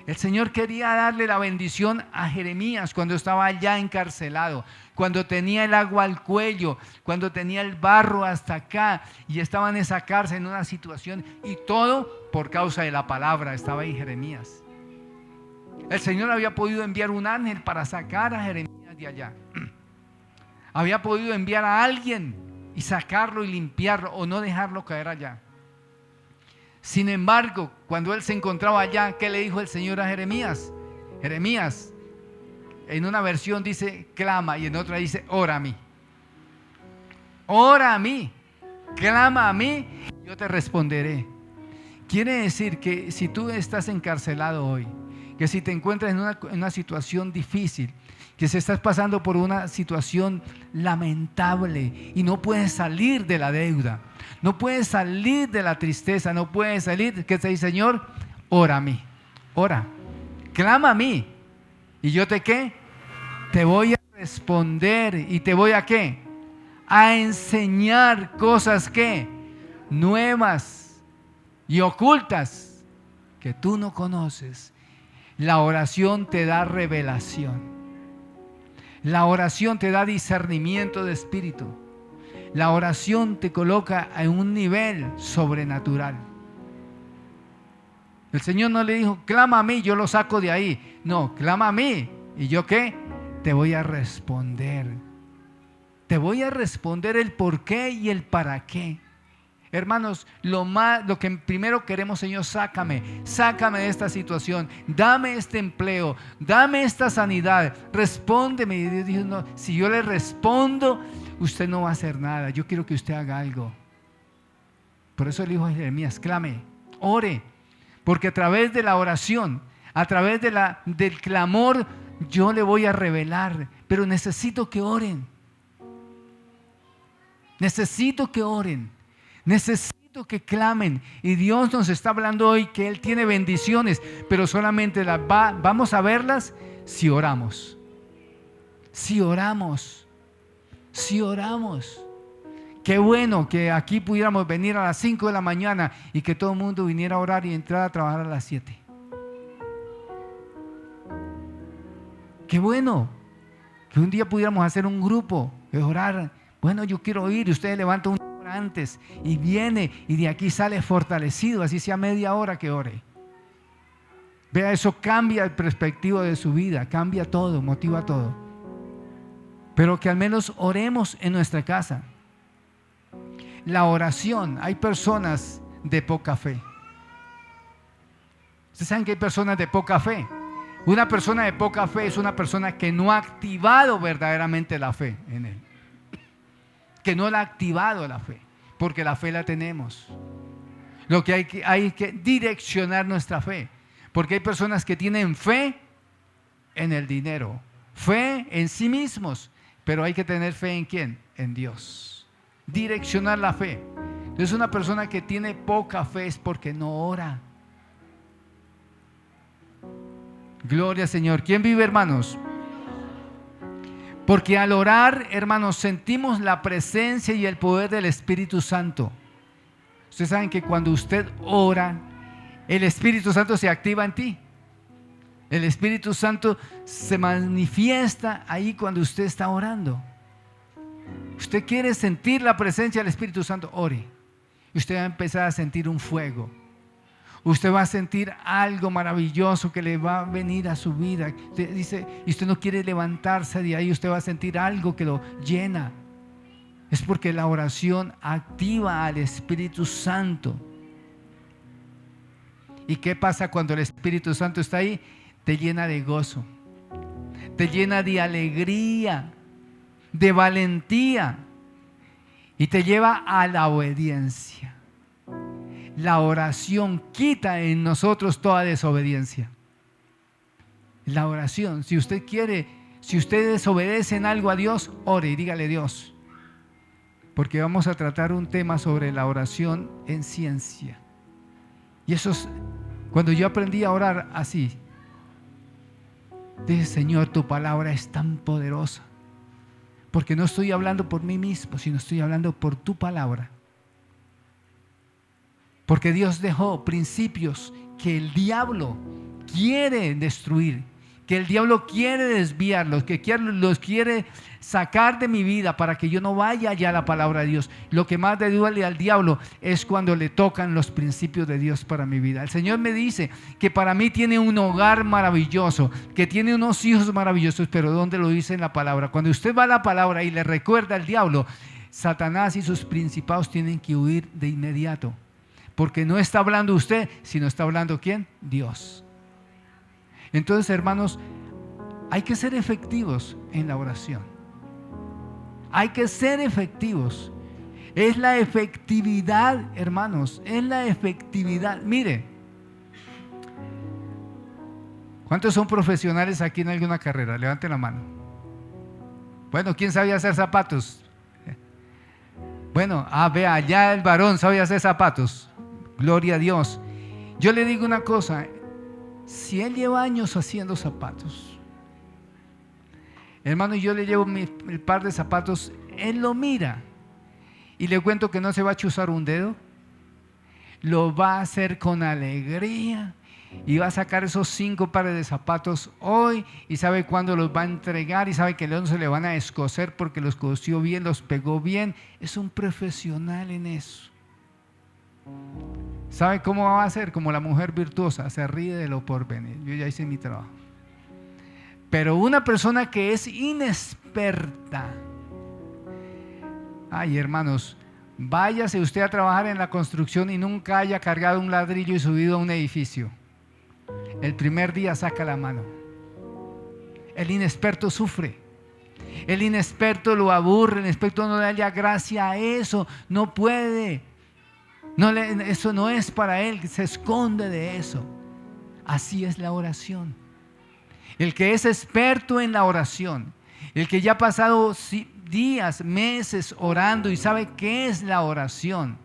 El Señor quería darle la bendición a Jeremías cuando estaba allá encarcelado, cuando tenía el agua al cuello, cuando tenía el barro hasta acá y estaba en esa cárcel en una situación, y todo por causa de la palabra. Estaba ahí Jeremías. El Señor había podido enviar un ángel para sacar a Jeremías de allá. Había podido enviar a alguien y sacarlo y limpiarlo o no dejarlo caer allá. Sin embargo, cuando él se encontraba allá, ¿qué le dijo el Señor a Jeremías? Jeremías, en una versión dice clama y en otra dice ora a mí. Ora a mí, clama a mí y yo te responderé. Quiere decir que si tú estás encarcelado hoy, que si te encuentras en una situación difícil, que si estás pasando por una situación lamentable y no puedes salir de la deuda, no puedes salir de la tristeza, no puedes salir, ¿qué te dice Señor? Ora a mí, ora, clama a mí y yo ¿qué? Te voy a responder y te voy a ¿qué? A enseñar cosas ¿qué? Nuevas y ocultas que tú no conoces. La oración te da revelación. La oración te da discernimiento de espíritu. La oración te coloca en un nivel sobrenatural. El Señor no le dijo, clama a mí, yo lo saco de ahí. No, clama a mí. ¿Y yo qué? Te voy a responder. Te voy a responder el por qué y el para qué. Hermanos, lo que primero queremos, Señor, sácame de esta situación, dame este empleo, dame esta sanidad, respóndeme. Y Dios dijo, no, si yo le respondo, usted no va a hacer nada, yo quiero que usted haga algo. Por eso le dijo a Jeremías, clame, ore, porque a través de la oración, a través del clamor, yo le voy a revelar, pero necesito que oren. Necesito que oren. Necesito que clamen. Y Dios nos está hablando hoy que Él tiene bendiciones, pero solamente vamos a verlas si oramos. Si oramos. Si oramos. Qué bueno que aquí pudiéramos venir a las 5 de la mañana y que todo el mundo viniera a orar y entrar a trabajar a las 7. Qué bueno que un día pudiéramos hacer un grupo de orar. Bueno, yo quiero ir, y ustedes levantan una hora antes y viene y de aquí sale fortalecido, así sea media hora que ore. Vea, eso cambia el perspectivo de su vida, cambia todo, motiva todo. Pero que al menos oremos en nuestra casa. La oración, hay personas de poca fe. Ustedes saben que hay personas de poca fe. Una persona de poca fe es una persona que no ha activado verdaderamente la fe en él. Que no la ha activado la fe, porque la fe la tenemos. Lo que hay que direccionar nuestra fe, porque hay personas que tienen fe en el dinero, fe en sí mismos, pero hay que tener fe ¿en quién? En Dios. Direccionar la fe. Entonces una persona que tiene poca fe es porque no ora. Gloria al Señor. ¿Quién vive, hermanos? Porque al orar, hermanos, sentimos la presencia y el poder del Espíritu Santo. Ustedes saben que cuando usted ora, el Espíritu Santo se activa en ti. El Espíritu Santo se manifiesta ahí cuando usted está orando. Usted quiere sentir la presencia del Espíritu Santo, ore. Y usted va a empezar a sentir un fuego. Usted va a sentir algo maravilloso que le va a venir a su vida. Usted dice, y usted no quiere levantarse de ahí, usted va a sentir algo que lo llena. Es porque la oración activa al Espíritu Santo. ¿Y qué pasa cuando el Espíritu Santo está ahí? Te llena de gozo, te llena de alegría, de valentía y te lleva a la obediencia. La oración quita en nosotros toda desobediencia. La oración, si usted quiere, si usted desobedece en algo a Dios, ore y dígale Dios. Porque vamos a tratar un tema sobre la oración en ciencia. Y eso es, cuando yo aprendí a orar así, dije, Señor, tu palabra es tan poderosa. Porque no estoy hablando por mí mismo, sino estoy hablando por tu palabra. Porque Dios dejó principios que el diablo quiere destruir, que el diablo quiere desviar, los quiere sacar de mi vida para que yo no vaya allá a la palabra de Dios. Lo que más le duele al diablo es cuando le tocan los principios de Dios para mi vida. El Señor me dice que para mí tiene un hogar maravilloso, que tiene unos hijos maravillosos, pero ¿dónde lo dice en la palabra? Cuando usted va a la palabra y le recuerda al diablo, Satanás y sus principados tienen que huir de inmediato, porque no está hablando usted, sino está hablando ¿quién? Dios. Entonces, hermanos, hay que ser efectivos en la oración. Hay que ser efectivos. Es la efectividad, hermanos, es la efectividad. Mire, ¿cuántos son profesionales aquí en alguna carrera? Levanten la mano. Bueno, ¿quién sabía hacer zapatos? Bueno, vea, allá el varón sabía hacer zapatos. Gloria a Dios. Yo le digo una cosa, si él lleva años haciendo zapatos, hermano, yo le llevo el par de zapatos, él lo mira y le cuento que no se va a chuzar un dedo, lo va a hacer con alegría y va a sacar esos 5 pares de zapatos hoy y sabe cuándo los va a entregar y sabe que no se le van a escocer porque los cosió bien, los pegó bien. Es un profesional en eso. ¿Sabe cómo va a ser? Como la mujer virtuosa, se ríe de lo por venir. Yo ya hice mi trabajo. Pero una persona que es inexperta, ay, hermanos, váyase usted a trabajar en la construcción y nunca haya cargado un ladrillo y subido a un edificio. El primer día saca la mano. El inexperto sufre. El inexperto lo aburre, el inexperto no le halla gracia a eso, no puede. Eso no es para él, se esconde de eso. Así es la oración. El que es experto en la oración, el que ya ha pasado días, meses orando y sabe qué es la oración,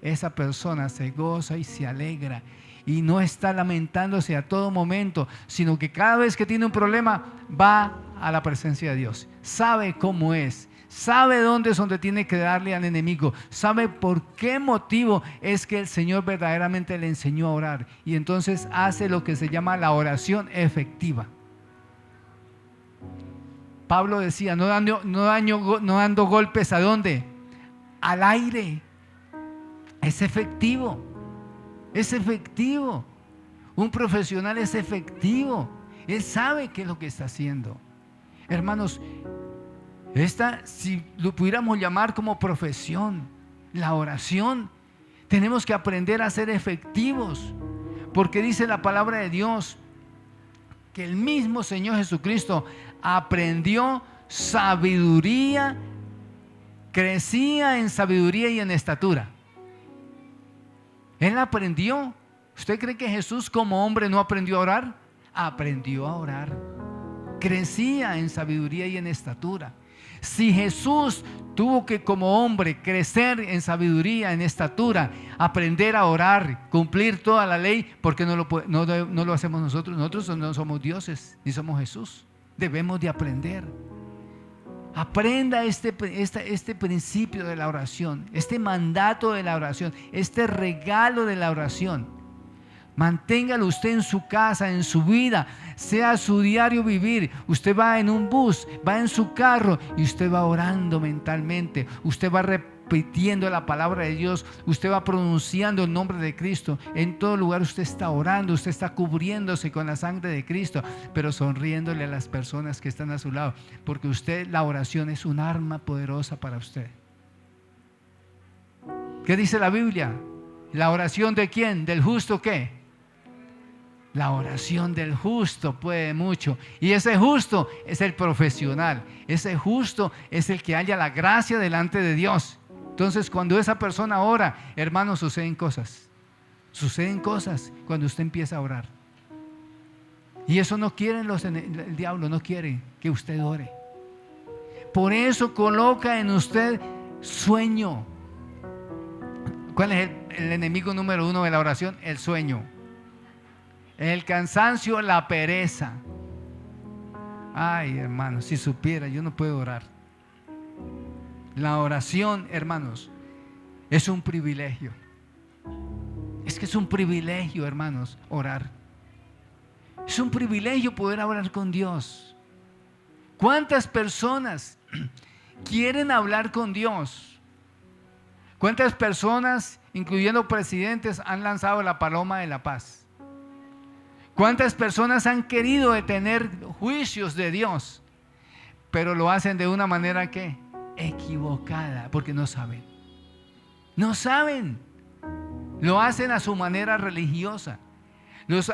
esa persona se goza y se alegra y no está lamentándose a todo momento, sino que cada vez que tiene un problema va a la presencia de Dios, sabe cómo es, sabe dónde es donde tiene que darle al enemigo, sabe por qué motivo es que el Señor verdaderamente le enseñó a orar y entonces hace lo que se llama la oración efectiva. Pablo decía, no dando golpes ¿a dónde? Al aire. Es efectivo. Es efectivo. Un profesional es efectivo. Él sabe qué es lo que está haciendo. Hermanos, si lo pudiéramos llamar como profesión, la oración, tenemos que aprender a ser efectivos. Porque dice la palabra de Dios que el mismo Señor Jesucristo aprendió sabiduría, crecía en sabiduría y en estatura. Él aprendió. ¿Usted cree que Jesús como hombre no aprendió a orar? Aprendió a orar. Crecía en sabiduría y en estatura. Si Jesús tuvo que como hombre crecer en sabiduría, en estatura, aprender a orar, cumplir toda la ley, ¿por qué no lo hacemos nosotros? Nosotros no somos dioses, ni somos Jesús. Debemos de aprender. Aprenda este principio de la oración, este mandato de la oración, este regalo de la oración. Manténgalo usted en su casa, en su vida, sea su diario vivir. Usted va en un bus, va en su carro y usted va orando mentalmente. Usted va repitiendo la palabra de Dios. Usted va pronunciando el nombre de Cristo. En todo lugar usted está orando, usted está cubriéndose con la sangre de Cristo, pero sonriéndole a las personas que están a su lado, porque la oración es un arma poderosa para usted. ¿Qué dice la Biblia? ¿La oración de quién? ¿Del justo qué? La oración del justo puede mucho. Y ese justo es el profesional. Ese justo es el que halla la gracia delante de Dios. Entonces, cuando esa persona ora, hermanos, suceden cosas. Suceden cosas cuando usted empieza a orar. Y eso no quieren el diablo, no quiere que usted ore. Por eso coloca en usted sueño. ¿Cuál es el enemigo número 1 de la oración? El sueño. El cansancio, la pereza. Ay, hermanos, si supiera, yo no puedo orar. La oración, hermanos, es un privilegio. Es que es un privilegio, hermanos, orar. Es un privilegio poder hablar con Dios. ¿Cuántas personas quieren hablar con Dios? ¿Cuántas personas, incluyendo presidentes, han lanzado la paloma de la paz? ¿Cuántas personas han querido detener juicios de Dios? Pero lo hacen de una manera que equivocada, porque no saben. No saben. Lo hacen a su manera religiosa.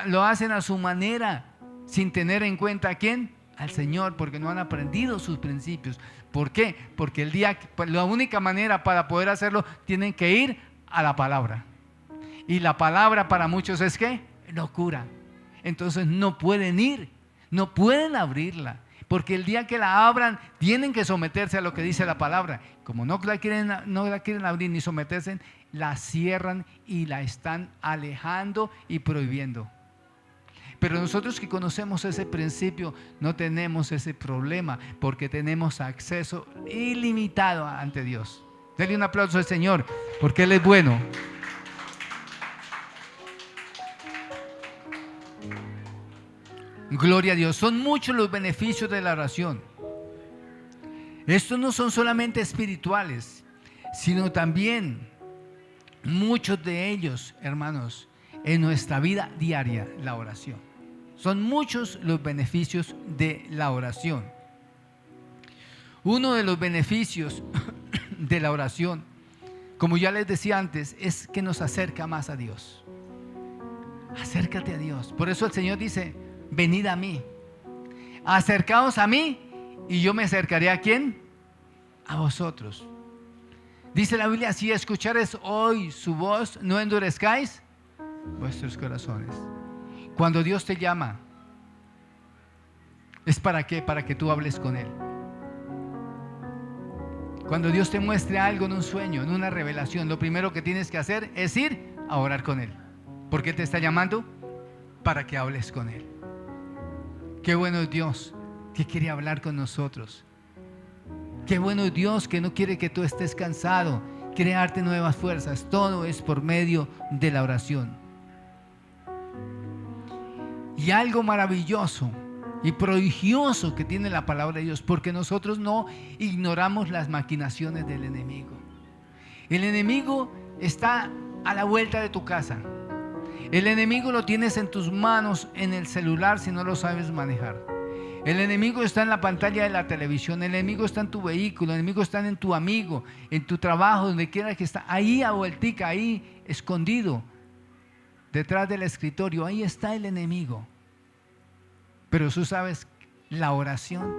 Lo hacen a su manera, sin tener en cuenta a quién, al Señor, porque no han aprendido sus principios. ¿Por qué? Porque la única manera para poder hacerlo, tienen que ir a la palabra. Y la palabra para muchos es ¿qué? Locura. Entonces no pueden ir, no pueden abrirla, porque el día que la abran tienen que someterse a lo que dice la palabra. Como no la quieren abrir ni someterse, la cierran y la están alejando y prohibiendo. Pero nosotros que conocemos ese principio no tenemos ese problema, porque tenemos acceso ilimitado ante Dios. Denle un aplauso al Señor, porque Él es bueno. Gloria a Dios. Son muchos los beneficios de la oración. Estos no son solamente espirituales, sino también muchos de ellos, hermanos, en nuestra vida diaria, la oración. Son muchos los beneficios de la oración. Uno de los beneficios de la oración, como ya les decía antes, es que nos acerca más a Dios. Acércate a Dios. Por eso el Señor dice: venid a mí, acercaos a mí y yo me acercaré ¿a quién? A vosotros. Dice la Biblia: si escuchares hoy su voz, no endurezcáis vuestros corazones. Cuando Dios te llama, ¿es para qué? Para que tú hables con Él. Cuando Dios te muestre algo en un sueño, en una revelación, lo primero que tienes que hacer es ir a orar con Él. ¿Por qué te está llamando? Para que hables con Él. Qué bueno es Dios que quiere hablar con nosotros. Qué bueno es Dios que no quiere que tú estés cansado, quiere darte nuevas fuerzas. Todo es por medio de la oración. Y algo maravilloso y prodigioso que tiene la palabra de Dios, porque nosotros no ignoramos las maquinaciones del enemigo. El enemigo está a la vuelta de tu casa. El enemigo lo tienes en tus manos, en el celular, si no lo sabes manejar. El enemigo está en la pantalla de la televisión. El enemigo está en tu vehículo. El enemigo está en tu amigo, en tu trabajo, donde quiera que está. Ahí a vueltica, ahí escondido, detrás del escritorio. Ahí está el enemigo. Pero tú sabes, la oración,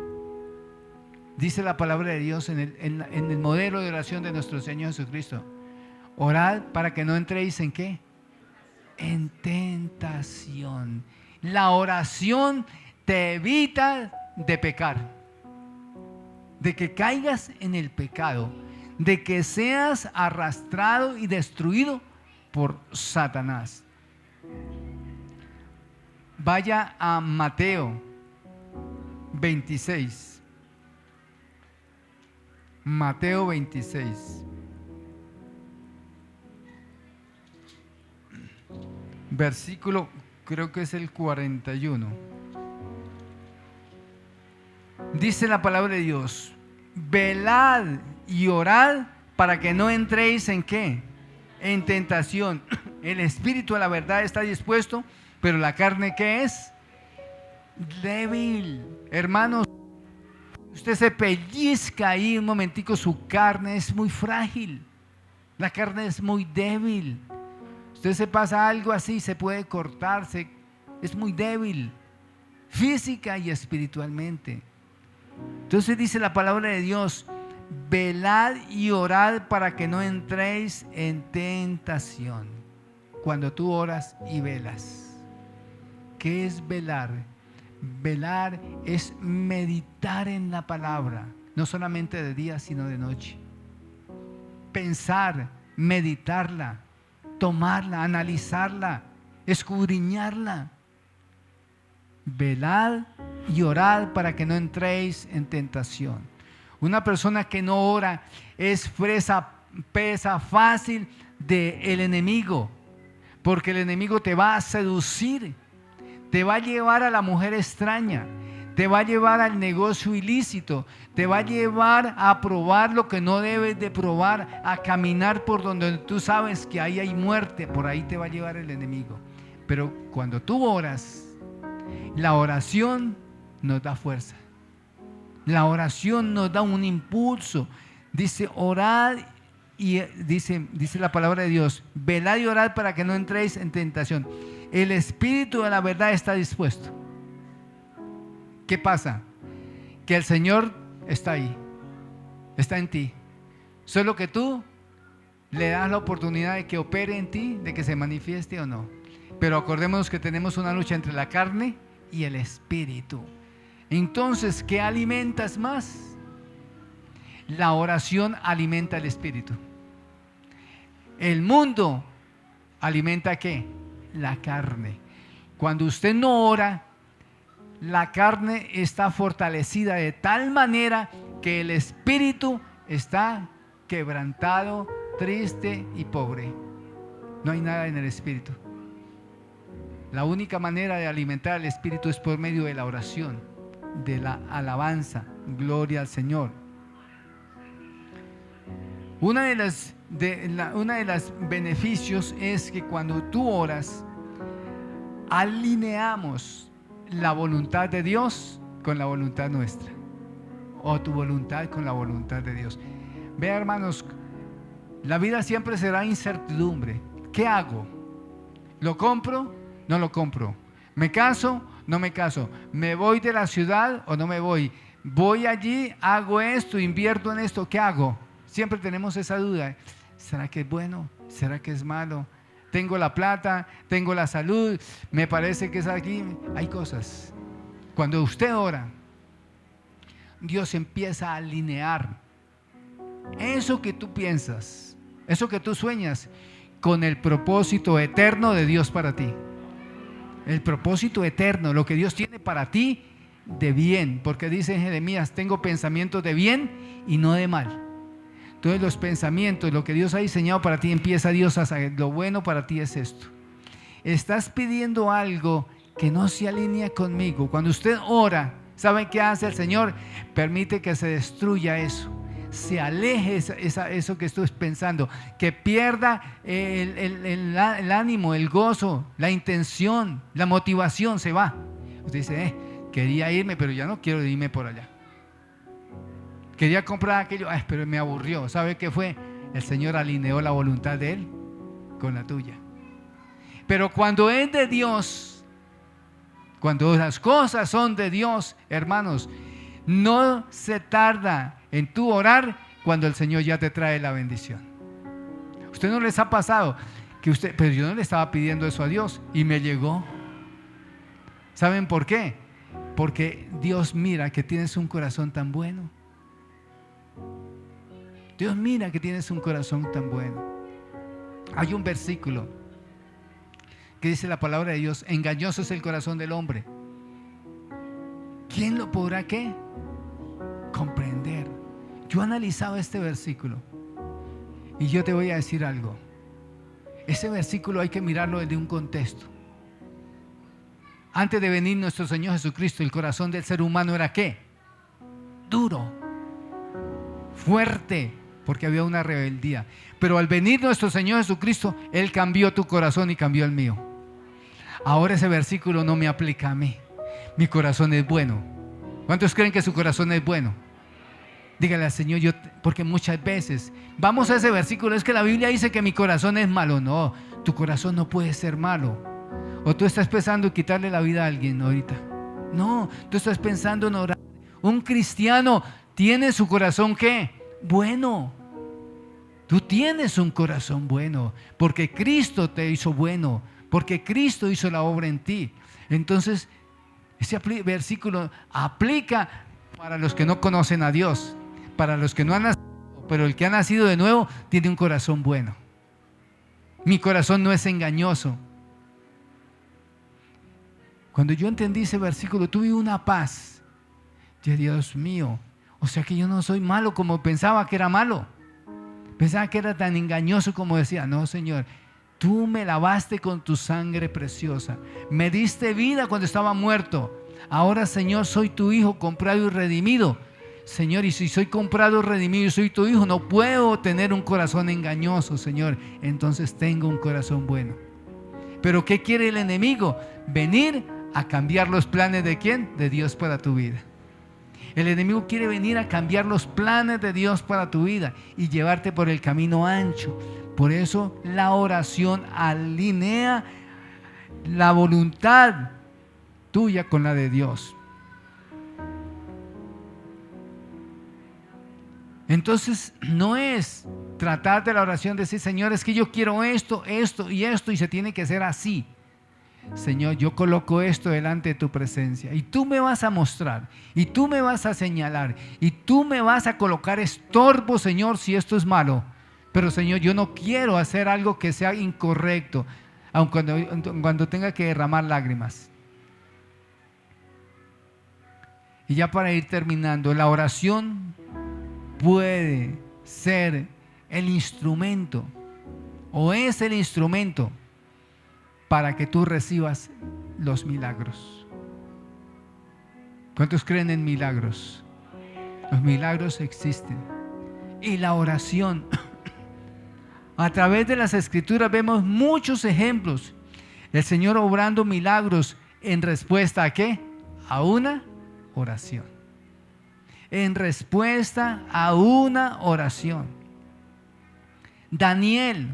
dice la palabra de Dios en el modelo de oración de nuestro Señor Jesucristo: orad para que no entréis ¿en qué? En tentación. La oración te evita de pecar, de que caigas en el pecado, de que seas arrastrado y destruido por Satanás. Vaya a Mateo 26. Mateo 26. Versículo, creo que es el 41. Dice la palabra de Dios: velad y orad para que no entréis ¿en qué? En tentación. El espíritu a la verdad está dispuesto, pero la carne ¿qué es? Débil. Hermanos, usted se pellizca ahí un momentico, su carne es muy frágil. La carne es muy débil. Usted se pasa algo así, se puede cortarse. Es muy débil, física y espiritualmente. Entonces dice la palabra de Dios: velad y orad para que no entréis en tentación. Cuando tú oras y velas, ¿qué es velar? Velar es meditar en la palabra, no solamente de día sino de noche. Pensar, meditarla, tomarla, analizarla, escudriñarla. Velad y orad para que no entréis en tentación. Una persona que no ora es presa fácil del enemigo, porque el enemigo te va a seducir, te va a llevar a la mujer extraña, te va a llevar al negocio ilícito, te va a llevar a probar lo que no debes de probar, a caminar por donde tú sabes que ahí hay muerte, por ahí te va a llevar el enemigo. Pero cuando tú oras, la oración nos da fuerza, la oración nos da un impulso. Dice, orad y dice la palabra de Dios, velad y orad para que no entréis en tentación. El espíritu de la verdad está dispuesto. ¿Qué pasa? Que el Señor está ahí, está en ti. Solo que tú le das la oportunidad de que opere en ti, de que se manifieste o no. Pero acordémonos que tenemos una lucha entre la carne y el espíritu. Entonces, ¿qué alimentas más? La oración alimenta el espíritu. El mundo alimenta ¿qué? La carne. Cuando usted no ora, la carne está fortalecida de tal manera que el espíritu está quebrantado, triste y pobre. No hay nada en el espíritu. La única manera de alimentar al espíritu es por medio de la oración, de la alabanza. Gloria al Señor. Una de las beneficios es que cuando tú oras, alineamos la voluntad de Dios con la voluntad nuestra, o tu voluntad con la voluntad de Dios. Vea, hermanos, la vida siempre será incertidumbre. ¿Qué hago? ¿Lo compro? No lo compro. ¿Me caso? No me caso. ¿Me voy de la ciudad o no me voy? ¿Voy allí? ¿Hago esto? ¿Invierto en esto? ¿Qué hago? Siempre tenemos esa duda. ¿Será que es bueno? ¿Será que es malo? Tengo la plata, tengo la salud, me parece que es aquí. Hay cosas. Cuando usted ora, Dios empieza a alinear eso que tú piensas, eso que tú sueñas, con el propósito eterno de Dios para ti. El propósito eterno, lo que Dios tiene para ti de bien, porque dice en Jeremías, tengo pensamientos de bien y no de mal. Entonces los pensamientos, lo que Dios ha diseñado para ti, empieza Dios a saber, lo bueno para ti es esto. Estás pidiendo algo que no se alinea conmigo. Cuando usted ora, ¿saben qué hace el Señor? Permite que se destruya eso, se aleje eso que estoy pensando, que pierda el ánimo, el gozo, la intención, la motivación, se va. Usted dice, quería irme, pero ya no quiero irme por allá. Quería comprar aquello, pero me aburrió. ¿Sabe qué fue? El Señor alineó la voluntad de Él con la tuya. Pero cuando es de Dios, cuando las cosas son de Dios, hermanos, no se tarda en tu orar cuando el Señor ya te trae la bendición. ¿Usted no les ha pasado que pero yo no le estaba pidiendo eso a Dios y me llegó? ¿Saben por qué? Porque Dios mira que tienes un corazón tan bueno. Dios mira que tienes un corazón tan bueno. Hay un versículo que dice la palabra de Dios, engañoso es el corazón del hombre. ¿Quién lo podrá qué? Comprender. Yo he analizado este versículo y yo te voy a decir algo. Ese versículo hay que mirarlo desde un contexto. Antes de venir nuestro Señor Jesucristo, el corazón del ser humano era ¿qué? Duro, fuerte, porque había una rebeldía. Pero al venir nuestro Señor Jesucristo, Él cambió tu corazón y cambió el mío. Ahora ese versículo no me aplica a mí. Mi corazón es bueno. ¿Cuántos creen que su corazón es bueno? Dígale al Señor, porque muchas veces vamos a ese versículo, es que la Biblia dice que mi corazón es malo. No, tu corazón no puede ser malo. O tú estás pensando en quitarle la vida a alguien ahorita. No, tú estás pensando en orar. Un cristiano tiene su corazón ¿qué? Bueno. Tú tienes un corazón bueno porque Cristo te hizo bueno, porque Cristo hizo la obra en ti. Entonces ese versículo aplica para los que no conocen a Dios, para los que no han nacido, pero el que ha nacido de nuevo tiene un corazón bueno. Mi corazón no es engañoso. Cuando yo entendí ese versículo, tuve una paz. Dios mío, o sea que yo no soy malo como pensaba que era malo. Pensaba que era tan engañoso como decía. No, Señor, Tú me lavaste con tu sangre preciosa. Me diste vida cuando estaba muerto. Ahora, Señor, soy tu hijo, comprado y redimido. Señor, y si soy comprado y redimido y soy tu hijo, no puedo tener un corazón engañoso, Señor. Entonces tengo un corazón bueno. Pero ¿qué quiere el enemigo? Venir a cambiar los planes ¿de quién? De Dios para tu vida. El enemigo quiere venir a cambiar los planes de Dios para tu vida y llevarte por el camino ancho. Por eso la oración alinea la voluntad tuya con la de Dios. Entonces no es tratar de la oración de decir, Señor, es que yo quiero esto, esto y esto y se tiene que hacer así. Señor, yo coloco esto delante de tu presencia y tú me vas a mostrar y tú me vas a señalar y tú me vas a colocar estorbo, Señor, si esto es malo. Pero, Señor, yo no quiero hacer algo que sea incorrecto, aun cuando tenga que derramar lágrimas. Y ya para ir terminando, la oración puede ser el instrumento o es el instrumento para que tú recibas los milagros. ¿Cuántos creen en milagros? Los milagros existen. Y la oración, a través de las Escrituras vemos muchos ejemplos. El Señor obrando milagros en respuesta ¿a qué? A una oración. En respuesta a una oración. Daniel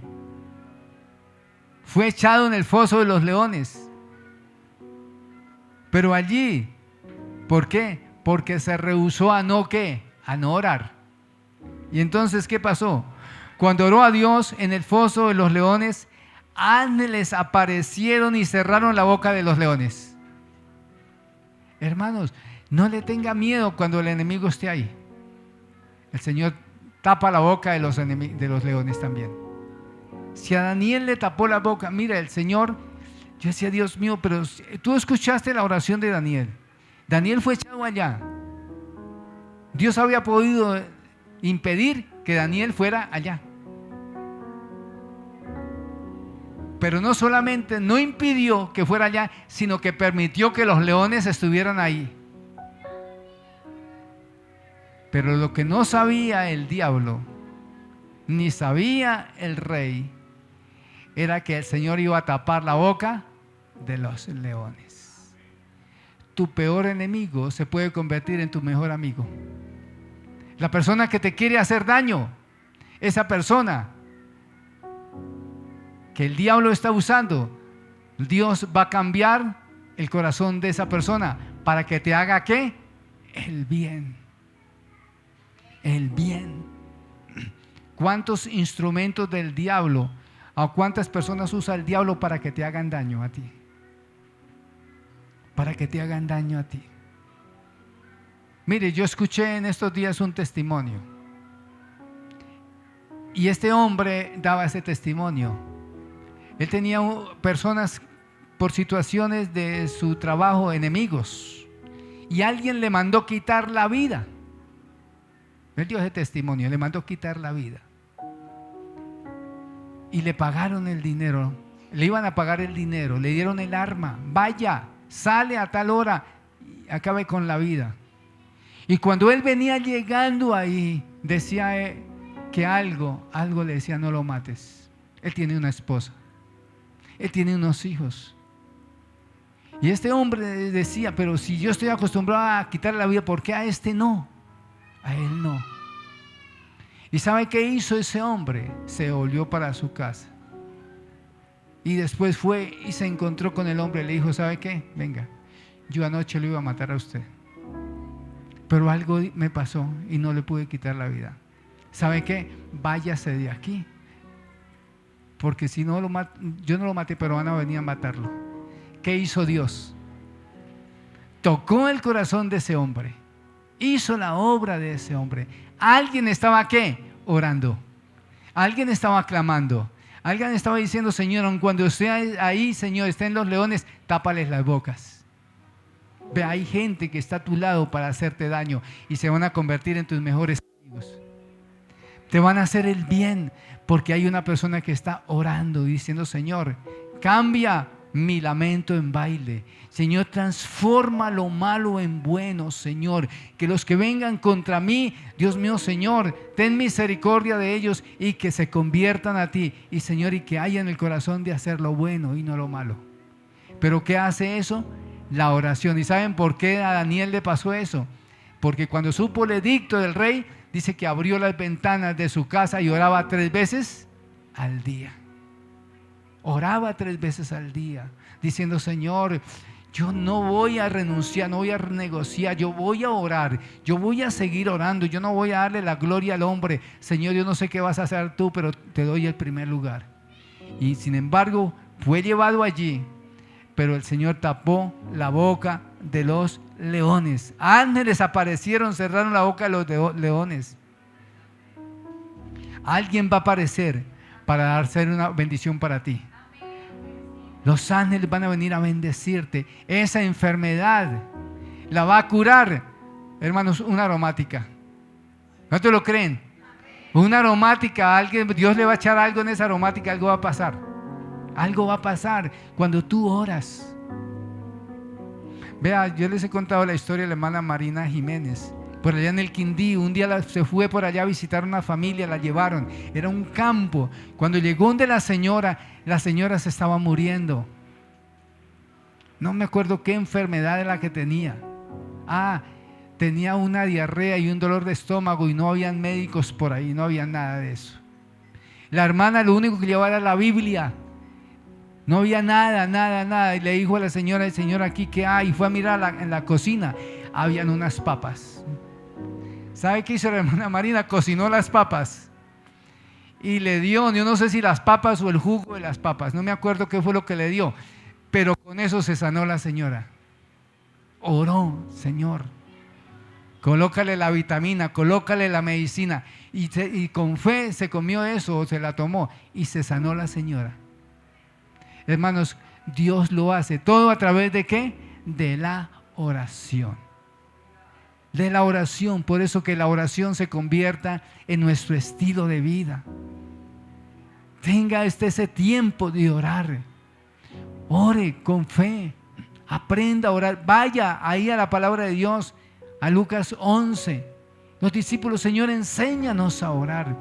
fue echado en el foso de los leones. Pero allí, ¿por qué? Porque se rehusó a no ¿qué? A no orar. Y entonces, ¿qué pasó? Cuando oró a Dios en el foso de los leones, ángeles aparecieron y cerraron la boca de los leones. Hermanos, no le tenga miedo cuando el enemigo esté ahí. El Señor tapa la boca de los leones también. Si a Daniel le tapó la boca, mira, el Señor, yo decía, Dios mío, pero tú escuchaste la oración de Daniel. Daniel fue echado allá. Dios había podido impedir que Daniel fuera allá. Pero no solamente no impidió que fuera allá, sino que permitió que los leones estuvieran ahí. Pero lo que no sabía el diablo, ni sabía el rey, era que el Señor iba a tapar la boca de los leones. Tu peor enemigo se puede convertir en tu mejor amigo. La persona que te quiere hacer daño, esa persona que el diablo está usando, Dios va a cambiar el corazón de esa persona para que te haga ¿qué? El bien. El bien. ¿Cuántos instrumentos del diablo, a cuántas personas usa el diablo para que te hagan daño a ti? Para que te hagan daño a ti. Mire, yo escuché en estos días un testimonio. Y este hombre daba ese testimonio. Él tenía personas por situaciones de su trabajo, enemigos. Y alguien le mandó quitar la vida. Él dio ese testimonio, le mandó quitar la vida. Y le pagaron el dinero, le iban a pagar el dinero, le dieron el arma, vaya, sale a tal hora y acabe con la vida. Y cuando él venía llegando ahí, decía que algo le decía, no lo mates. Él tiene una esposa, él tiene unos hijos. Y este hombre decía, pero si yo estoy acostumbrado a quitarle la vida, ¿por qué a este no? A él no. ¿Y sabe qué hizo ese hombre? Se volvió para su casa. Y después fue y se encontró con el hombre. Le dijo, ¿sabe qué? Venga, yo anoche lo iba a matar a usted. Pero algo me pasó y no le pude quitar la vida. ¿Sabe qué? Váyase de aquí. Porque si no yo no lo maté, pero van a venir a matarlo. ¿Qué hizo Dios? Tocó el corazón de ese hombre. Hizo la obra de ese hombre. Alguien estaba ¿qué? Orando. Alguien estaba clamando. Alguien estaba diciendo, Señor, aun cuando esté ahí, Señor, estén los leones, tápales las bocas. Ve, hay gente que está a tu lado para hacerte daño y se van a convertir en tus mejores amigos. te van a hacer el bien, porque hay una persona que está orando diciendo: Señor, cambia mi lamento en baile. Señor, transforma lo malo en bueno, Señor. Que los que vengan contra mí, Dios mío, Señor, ten misericordia de ellos y que se conviertan a ti. Y Señor, y que haya en el corazón de hacer lo bueno y no lo malo. ¿Pero qué hace eso? La oración. ¿Y saben por qué a Daniel le pasó eso? Porque cuando supo el edicto del rey, dice que abrió las ventanas de su casa y oraba 3 veces al día. Oraba 3 veces al día, diciendo: Señor, yo no voy a renunciar, no voy a negociar, yo voy a orar, yo voy a seguir orando, yo no voy a darle la gloria al hombre. Señor, yo no sé qué vas a hacer tú, pero te doy el primer lugar. Y sin embargo, fue llevado allí, pero el Señor tapó la boca de los leones. Ángeles aparecieron, cerraron la boca de los leones. Alguien va a aparecer para darse una bendición para ti. Los ángeles van a venir a bendecirte. Esa enfermedad la va a curar, hermanos, una aromática. ¿No te lo creen? Una aromática, alguien, Dios le va a echar algo en esa aromática, algo va a pasar. Algo va a pasar cuando tú oras. Vea, yo les he contado la historia de la hermana Marina Jiménez. Por allá en el Quindío, un día se fue por allá a visitar una familia, la llevaron, era un campo. Cuando llegó donde la señora se estaba muriendo. No me acuerdo qué enfermedad era la que tenía. Tenía una diarrea y un dolor de estómago y no habían médicos por ahí, no había nada de eso. La hermana lo único que llevaba era la Biblia. No había nada. Y le dijo a la señora: Señor, ¿aquí qué hay? Y fue a mirar en la cocina, habían unas papas. ¿Sabe qué hizo la hermana Marina? Cocinó las papas y le dio, yo no sé si las papas o el jugo de las papas, no me acuerdo qué fue lo que le dio, pero con eso se sanó la señora. Oró: Señor, colócale la vitamina, colócale la medicina, y con fe se comió eso, o se la tomó, y se sanó la señora. Hermanos, Dios lo hace todo a través de ¿qué? De la oración. De la oración. Por eso que la oración se convierta en nuestro estilo de vida. Tenga ese tiempo de orar. Ore con fe. Aprenda a orar. Vaya ahí a la palabra de Dios, a Lucas 11. Los discípulos: Señor, enséñanos a orar.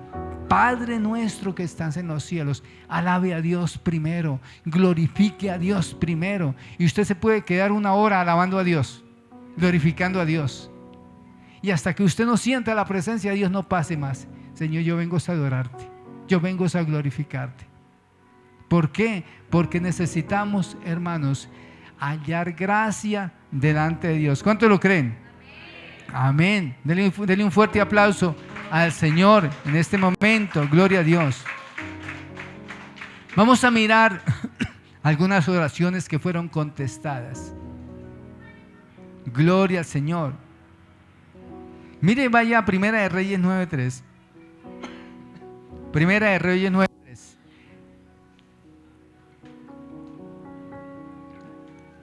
Padre nuestro que estás en los cielos. Alabe a Dios primero. Glorifique a Dios primero. Y usted se puede quedar 1 hora alabando a Dios, glorificando a Dios. Y hasta que usted no sienta la presencia de Dios, no pase más. Señor, yo vengo a adorarte, yo vengo a glorificarte. ¿Por qué? Porque necesitamos, hermanos, hallar gracia delante de Dios. ¿Cuántos lo creen? Amén. Denle un fuerte aplauso al Señor en este momento. Gloria a Dios. Vamos a mirar algunas oraciones que fueron contestadas. Gloria al Señor. Mire, vaya a Primera de Reyes 9:3. Primera de Reyes 9:3.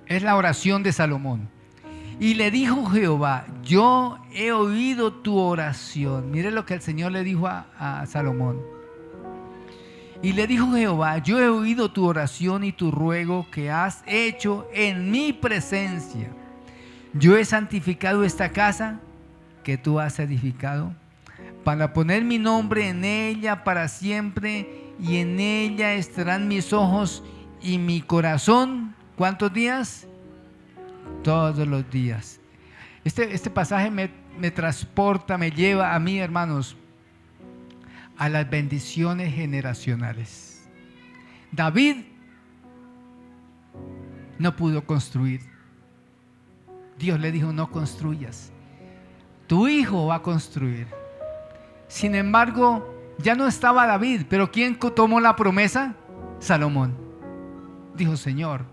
Es la oración de Salomón. Y le dijo Jehová: yo he oído tu oración. Mire lo que el Señor le dijo a Salomón. Y le dijo Jehová: yo he oído tu oración y tu ruego que has hecho en mi presencia. Yo he santificado esta casa que tú has edificado, para poner mi nombre en ella para siempre, y en ella estarán mis ojos y mi corazón. ¿Cuántos días? Todos los días. Este pasaje me transporta, me lleva a mí, hermanos, a las bendiciones generacionales. David no pudo construir. Dios le dijo: no construyas. Tu hijo va a construir. Sin embargo, ya no estaba David, pero ¿quién tomó la promesa? Salomón. Dijo: Señor,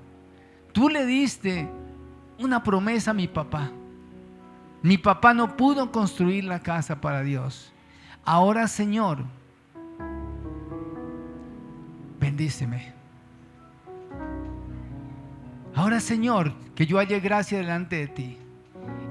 tú le diste una promesa a mi papá. Mi papá no pudo construir la casa para Dios. Ahora, Señor, bendíceme. Ahora, Señor, que yo halle gracia delante de ti.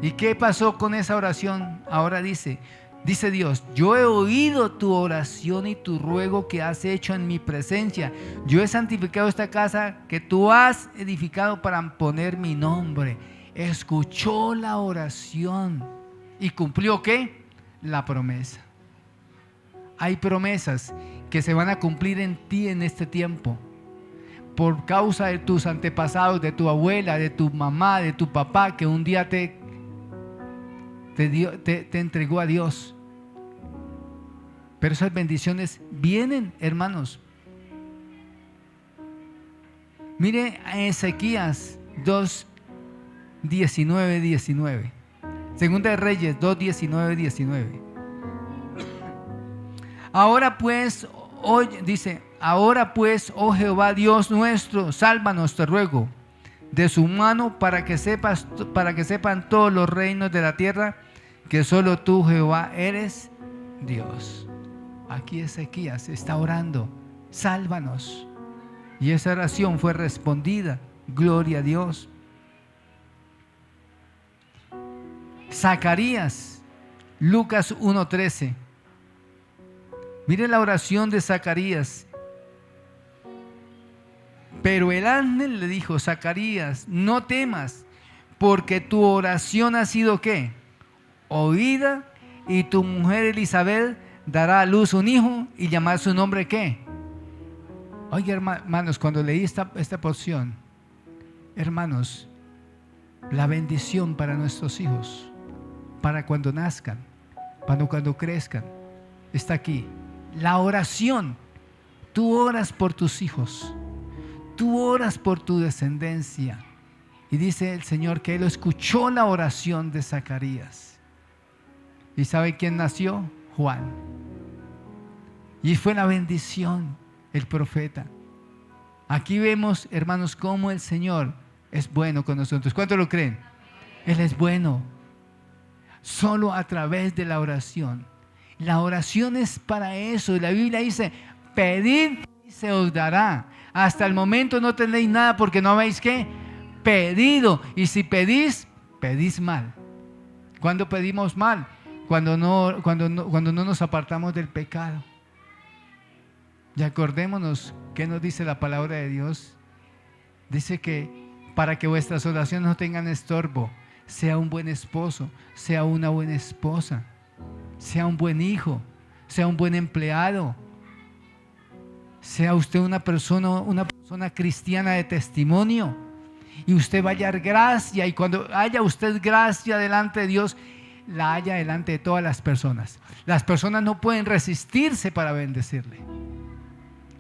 ¿Y qué pasó con esa oración? Ahora dice: Dice Dios: yo he oído tu oración y tu ruego que has hecho en mi presencia. Yo he santificado esta casa que tú has edificado para poner mi nombre. Escuchó la oración y cumplió ¿qué? La promesa. Hay promesas que se van a cumplir en ti en este tiempo, por causa de tus antepasados, de tu abuela, de tu mamá, de tu papá, que un día te entregó a Dios. Pero esas bendiciones vienen, hermanos. Mire a Ezequías 2, 19, 19. Segunda de Reyes 2, 19, 19. Ahora pues, dice: ahora pues, oh Jehová Dios nuestro, sálvanos, te ruego, de su mano, para que sepan todos los reinos de la tierra que solo tú, Jehová, eres Dios. Aquí Ezequías está orando: sálvanos. Y esa oración fue respondida. Gloria a Dios. Zacarías, Lucas 1:13. Mire la oración de Zacarías. Pero el ángel le dijo: Zacarías, no temas, porque tu oración ha sido ¿qué? Oída, y tu mujer Elizabeth dará a luz un hijo y llamar su nombre ¿qué? Oye, hermanos, cuando leí esta porción, hermanos, la bendición para nuestros hijos, para cuando nazcan, para cuando crezcan, está aquí. La oración. Tú oras por tus hijos, tú oras por tu descendencia. Y dice el Señor que Él escuchó la oración de Zacarías. ¿Y sabe quién nació? Juan. Y fue la bendición, el profeta. Aquí vemos, hermanos, cómo el Señor es bueno con nosotros. ¿Cuántos lo creen? Él es bueno. Solo a través de la oración. La oración es para eso. La Biblia dice: pedid y se os dará. Hasta el momento no tenéis nada porque no habéis ¿qué? Pedido. Y si pedís, pedís mal. ¿Cuándo pedimos mal? Cuando no nos apartamos del pecado. Y acordémonos qué nos dice la palabra de Dios. Dice que para que vuestras oraciones no tengan estorbo, sea un buen esposo, sea una buena esposa, sea un buen hijo, sea un buen empleado, sea usted una persona cristiana de testimonio, y usted vaya a hallar gracia, y cuando haya usted gracia delante de Dios, la haya delante de todas las personas. Las personas no pueden resistirse para bendecirle.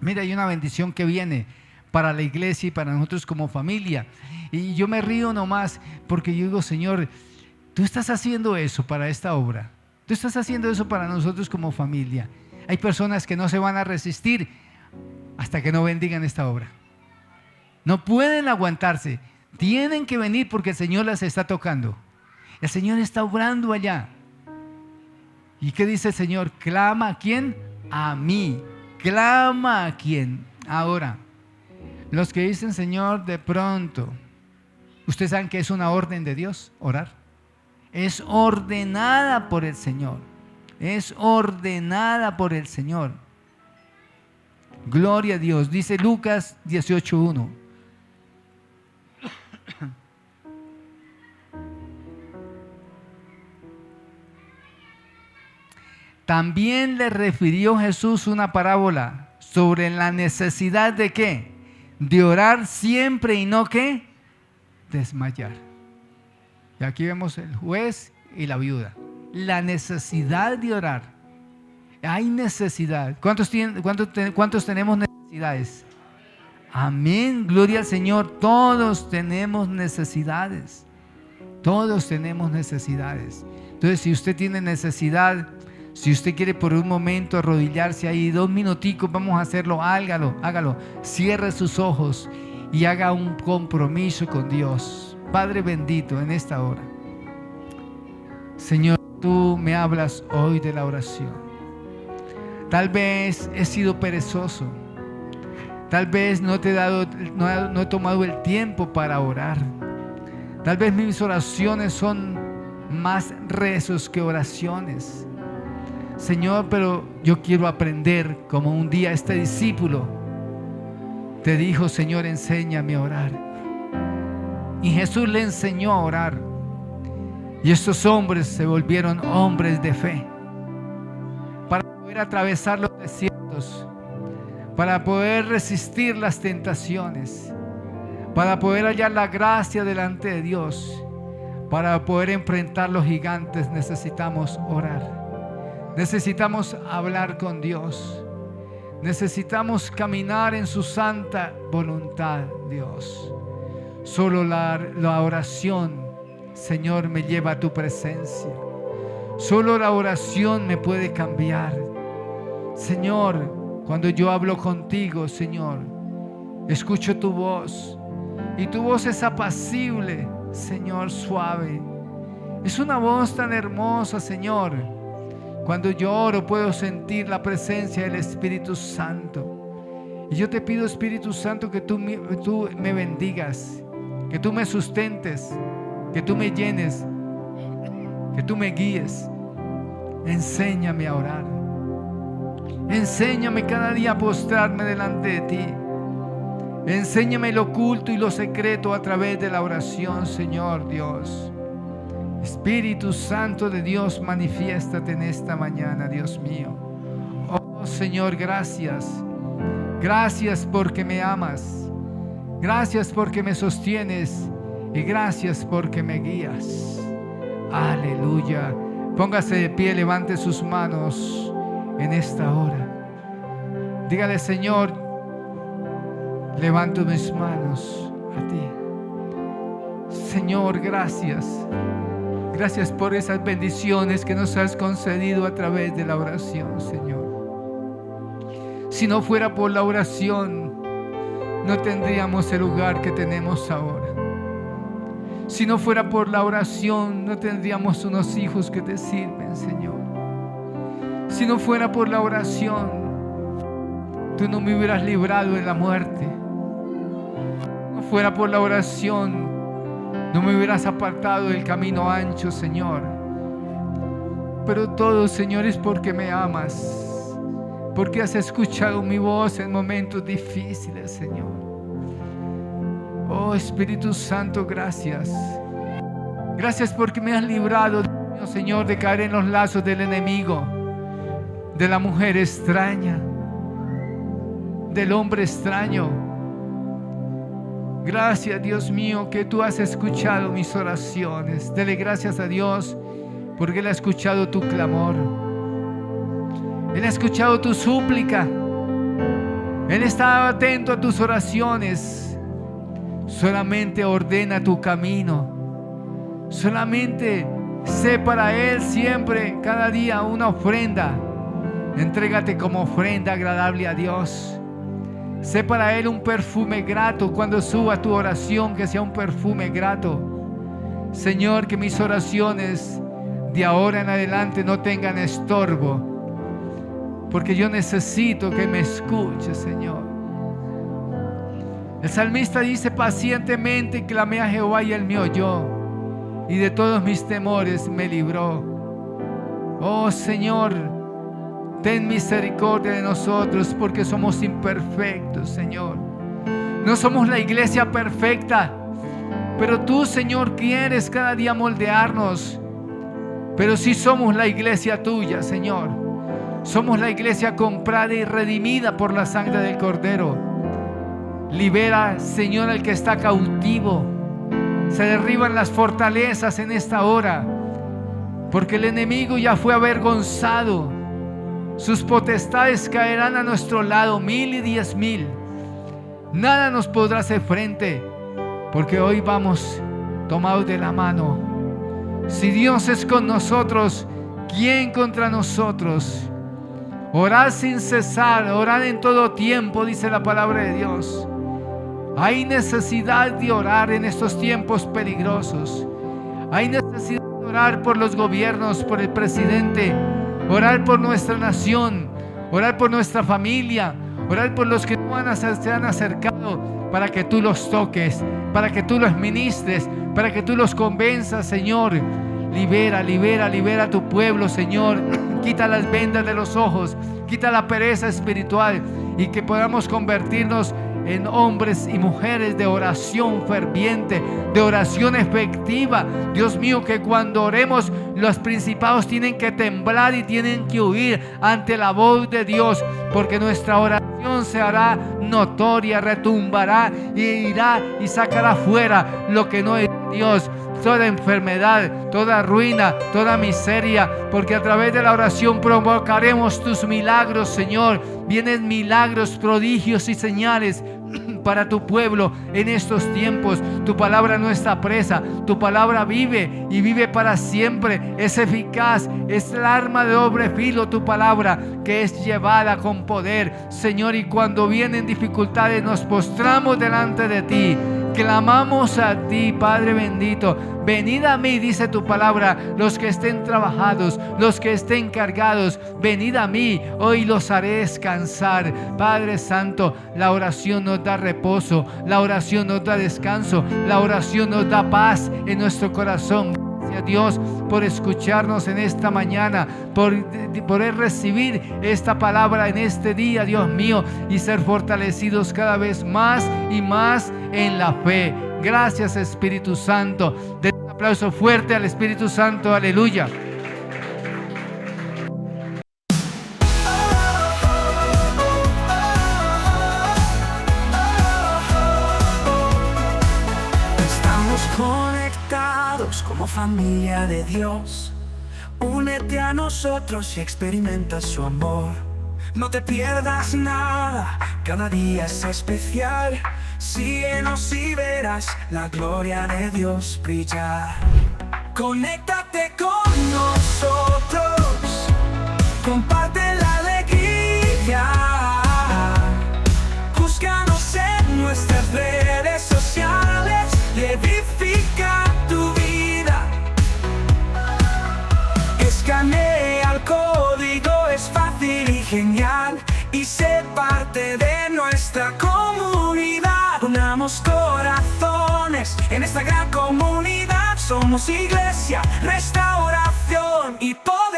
Mira, hay una bendición que viene para la iglesia y para nosotros como familia. Y yo me río nomás porque yo digo: Señor, tú estás haciendo eso para esta obra. Tú estás haciendo eso para nosotros como familia. Hay personas que no se van a resistir hasta que no bendigan esta obra. No pueden aguantarse. Tienen que venir porque el Señor las está tocando. El Señor está obrando allá. ¿Y qué dice el Señor? Clama ¿a quién? A mí. Clama a quién. Ahora, los que dicen: Señor, de pronto, ustedes saben que es una orden de Dios orar. Es ordenada por el Señor. Es ordenada por el Señor. Gloria a Dios. Dice Lucas 18:1. También le refirió Jesús una parábola sobre la necesidad de ¿qué? De orar siempre y no ¿qué? Desmayar. Y aquí vemos el juez y la viuda. La necesidad de orar. Hay necesidad. ¿Cuántos tenemos necesidades? Amén, gloria al Señor. Todos tenemos necesidades. Todos tenemos necesidades. Entonces, si usted tiene necesidad, si usted quiere por un momento arrodillarse ahí, 2 minuticos, vamos a hacerlo, hágalo. Cierre sus ojos y haga un compromiso con Dios. Padre bendito, en esta hora, Señor, tú me hablas hoy de la oración. Tal vez he sido perezoso. Tal vez no he tomado el tiempo para orar. Tal vez mis oraciones son más rezos que oraciones. Señor, pero yo quiero aprender como un día este discípulo te dijo, Señor, enséñame a orar. Y Jesús le enseñó a orar. Y estos hombres se volvieron hombres de fe para poder atravesar los desiertos, para poder resistir las tentaciones, para poder hallar la gracia delante de Dios. Para poder enfrentar los gigantes necesitamos orar. Necesitamos hablar con Dios. Necesitamos caminar en su santa voluntad, Dios. Solo la oración, Señor, me lleva a tu presencia. Solo la oración me puede cambiar. Señor, cuando yo hablo contigo, Señor, escucho tu voz. Y tu voz es apacible, Señor, suave. Es una voz tan hermosa, Señor. Cuando yo oro puedo sentir la presencia del Espíritu Santo. Y yo te pido, Espíritu Santo, que tú me bendigas, que tú me sustentes, que tú me llenes, que tú me guíes. Enséñame a orar. Enséñame cada día a postrarme delante de ti. Enséñame lo oculto y lo secreto a través de la oración, Señor Dios. Espíritu Santo de Dios, manifiéstate en esta mañana, Dios mío. Oh Señor, gracias. Gracias porque me amas. Gracias porque me sostienes. Y gracias porque me guías. Aleluya. Póngase de pie, levante sus manos en esta hora. Dígale, Señor, levanto mis manos a ti. Señor, gracias. Gracias por esas bendiciones que nos has concedido a través de la oración, Señor. Si no fuera por la oración, no tendríamos el lugar que tenemos ahora. Si no fuera por la oración, no tendríamos unos hijos que te sirven, Señor. Si no fuera por la oración, tú no me hubieras librado de la muerte. Si no fuera por la oración, no me hubieras apartado del camino ancho, Señor. Pero todo, Señor, es porque me amas, porque has escuchado mi voz en momentos difíciles, Señor. Oh Espíritu Santo, gracias. Gracias porque me has librado, Señor, de caer en los lazos del enemigo, de la mujer extraña, del hombre extraño. Gracias, Dios mío, que tú has escuchado mis oraciones. Dele gracias a Dios porque Él ha escuchado tu clamor. Él ha escuchado tu súplica. Él está atento a tus oraciones. Solamente ordena tu camino. Solamente sé para Él siempre, cada día, una ofrenda. Entrégate como ofrenda agradable a Dios. Sé para Él un perfume grato. Cuando suba tu oración, que sea un perfume grato. Señor, que mis oraciones de ahora en adelante no tengan estorbo, porque yo necesito que me escuches, Señor. El salmista dice: pacientemente clamé a Jehová y Él me oyó, y de todos mis temores me libró. Oh Señor, ten misericordia de nosotros, porque somos imperfectos, Señor. No somos la iglesia perfecta, pero tú, Señor, quieres cada día moldearnos. Pero sí somos la iglesia tuya, Señor. Somos la iglesia comprada y redimida por la sangre del Cordero. Libera, Señor, al que está cautivo. Se derriban las fortalezas en esta hora, porque el enemigo ya fue avergonzado. Sus potestades caerán a nuestro lado, 1000 y 10,000. Nada nos podrá hacer frente, porque hoy vamos tomados de la mano. Si Dios es con nosotros, ¿quién contra nosotros? Orad sin cesar, orad en todo tiempo, dice la palabra de Dios. Hay necesidad de orar en estos tiempos peligrosos. Hay necesidad de orar por los gobiernos, por el presidente, orar por nuestra nación, orar por nuestra familia, orar por los que se han acercado, para que tú los toques, para que tú los ministres, para que tú los convenzas, Señor. libera, libera, libera a tu pueblo, Señor. Quita las vendas de los ojos, quita la pereza espiritual y que podamos convertirnos en hombres y mujeres de oración ferviente, de oración efectiva. Dios mío, que cuando oremos los principados tienen que temblar y tienen que huir ante la voz de Dios, porque nuestra oración se hará notoria, retumbará y irá y sacará fuera lo que no es Dios, toda enfermedad, toda ruina, toda miseria, porque a través de la oración provocaremos tus milagros, Señor. Vienen milagros, prodigios y señales para tu pueblo en estos tiempos. Tu palabra no está presa, tu palabra vive y vive para siempre. Es eficaz, es el arma de doble filo, tu palabra, que es llevada con poder, Señor. Y cuando vienen dificultades nos postramos delante de ti, clamamos a ti, Padre bendito. Venid a mí, dice tu palabra, los que estén trabajados, los que estén cargados, venid a mí, hoy los haré descansar. Padre Santo, la oración nos da reposo, la oración nos da descanso, la oración nos da paz en nuestro corazón. Gracias, Dios, por escucharnos en esta mañana, por poder recibir esta palabra en este día, Dios mío, y ser fortalecidos cada vez más y más en la fe. Gracias, Espíritu Santo. Den un aplauso fuerte al Espíritu Santo. Aleluya. Estamos conectados como familia de Dios. Únete a nosotros y experimenta su amor. No te pierdas nada, cada día es especial. Síguenos y verás la gloria de Dios brillar. Conéctate con nosotros, comparte la alegría. Búscanos en nuestras redes sociales y edifica tu vida. Escanea el código, es fácil y genial, y sé parte de nuestra comunidad. Unamos corazones en esta gran comunidad. Somos Iglesia, Restauración y Poder.